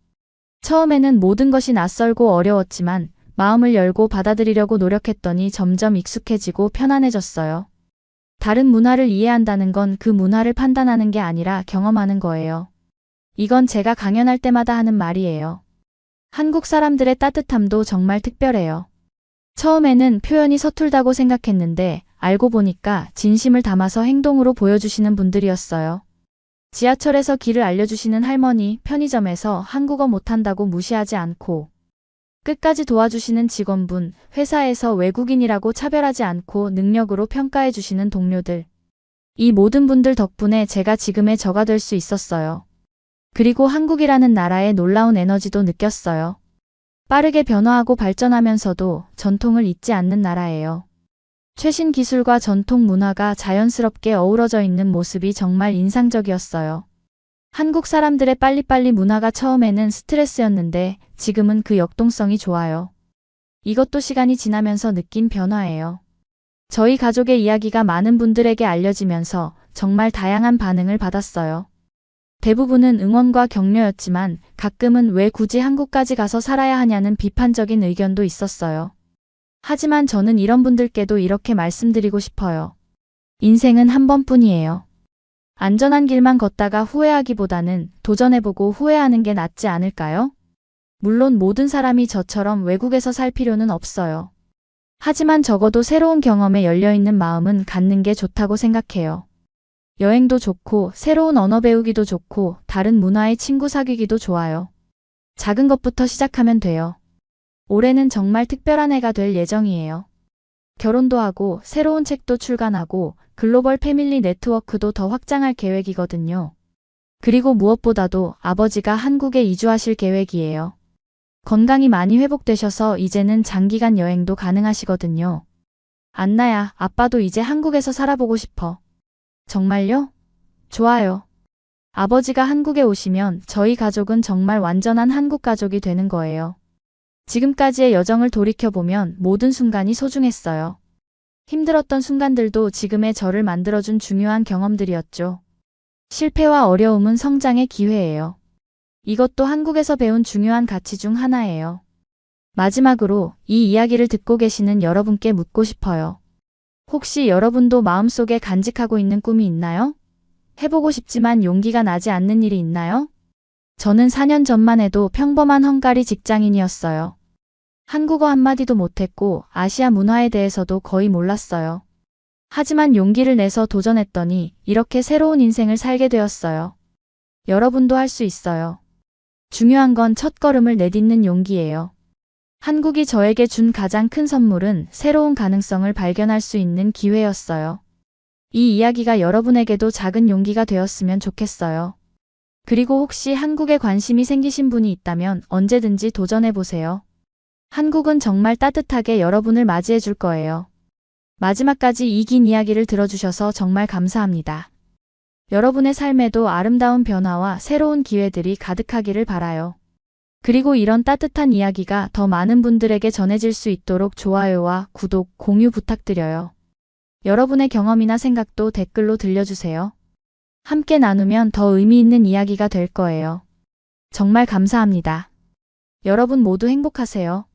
처음에는 모든 것이 낯설고 어려웠지만 마음을 열고 받아들이려고 노력했더니 점점 익숙해지고 편안해졌어요. 다른 문화를 이해한다는 건 그 문화를 판단하는 게 아니라 경험하는 거예요. 이건 제가 강연할 때마다 하는 말이에요. 한국 사람들의 따뜻함도 정말 특별해요. 처음에는 표현이 서툴다고 생각했는데 알고 보니까 진심을 담아서 행동으로 보여주시는 분들이었어요. 지하철에서 길을 알려주시는 할머니, 편의점에서 한국어 못한다고 무시하지 않고 끝까지 도와주시는 직원분, 회사에서 외국인이라고 차별하지 않고 능력으로 평가해 주시는 동료들. 이 모든 분들 덕분에 제가 지금의 저가 될 수 있었어요. 그리고 한국이라는 나라의 놀라운 에너지도 느꼈어요. 빠르게 변화하고 발전하면서도 전통을 잊지 않는 나라예요. 최신 기술과 전통 문화가 자연스럽게 어우러져 있는 모습이 정말 인상적이었어요. 한국 사람들의 빨리빨리 문화가 처음에는 스트레스였는데 지금은 그 역동성이 좋아요. 이것도 시간이 지나면서 느낀 변화예요. 저희 가족의 이야기가 많은 분들에게 알려지면서 정말 다양한 반응을 받았어요. 대부분은 응원과 격려였지만 가끔은 왜 굳이 한국까지 가서 살아야 하냐는 비판적인 의견도 있었어요. 하지만 저는 이런 분들께도 이렇게 말씀드리고 싶어요. 인생은 한 번뿐이에요. 안전한 길만 걷다가 후회하기보다는 도전해보고 후회하는 게 낫지 않을까요? 물론 모든 사람이 저처럼 외국에서 살 필요는 없어요. 하지만 적어도 새로운 경험에 열려있는 마음은 갖는 게 좋다고 생각해요. 여행도 좋고 새로운 언어 배우기도 좋고 다른 문화의 친구 사귀기도 좋아요. 작은 것부터 시작하면 돼요. 올해는 정말 특별한 해가 될 예정이에요. 결혼도 하고 새로운 책도 출간하고 글로벌 패밀리 네트워크도 더 확장할 계획이거든요. 그리고 무엇보다도 아버지가 한국에 이주하실 계획이에요. 건강이 많이 회복되셔서 이제는 장기간 여행도 가능하시거든요. 안나야, 아빠도 이제 한국에서 살아보고 싶어. 정말요? 좋아요. 아버지가 한국에 오시면 저희 가족은 정말 완전한 한국 가족이 되는 거예요. 지금까지의 여정을 돌이켜보면 모든 순간이 소중했어요. 힘들었던 순간들도 지금의 저를 만들어준 중요한 경험들이었죠. 실패와 어려움은 성장의 기회예요. 이것도 한국에서 배운 중요한 가치 중 하나예요. 마지막으로 이 이야기를 듣고 계시는 여러분께 묻고 싶어요. 혹시 여러분도 마음속에 간직하고 있는 꿈이 있나요? 해보고 싶지만 용기가 나지 않는 일이 있나요? 저는 4년 전만 해도 평범한 헝가리 직장인이었어요. 한국어 한마디도 못했고 아시아 문화에 대해서도 거의 몰랐어요. 하지만 용기를 내서 도전했더니 이렇게 새로운 인생을 살게 되었어요. 여러분도 할 수 있어요. 중요한 건 첫걸음을 내딛는 용기예요. 한국이 저에게 준 가장 큰 선물은 새로운 가능성을 발견할 수 있는 기회였어요. 이 이야기가 여러분에게도 작은 용기가 되었으면 좋겠어요. 그리고 혹시 한국에 관심이 생기신 분이 있다면 언제든지 도전해보세요. 한국은 정말 따뜻하게 여러분을 맞이해 줄 거예요. 마지막까지 이 긴 이야기를 들어주셔서 정말 감사합니다. 여러분의 삶에도 아름다운 변화와 새로운 기회들이 가득하기를 바라요. 그리고 이런 따뜻한 이야기가 더 많은 분들에게 전해질 수 있도록 좋아요와 구독, 공유 부탁드려요. 여러분의 경험이나 생각도 댓글로 들려주세요. 함께 나누면 더 의미 있는 이야기가 될 거예요. 정말 감사합니다. 여러분 모두 행복하세요.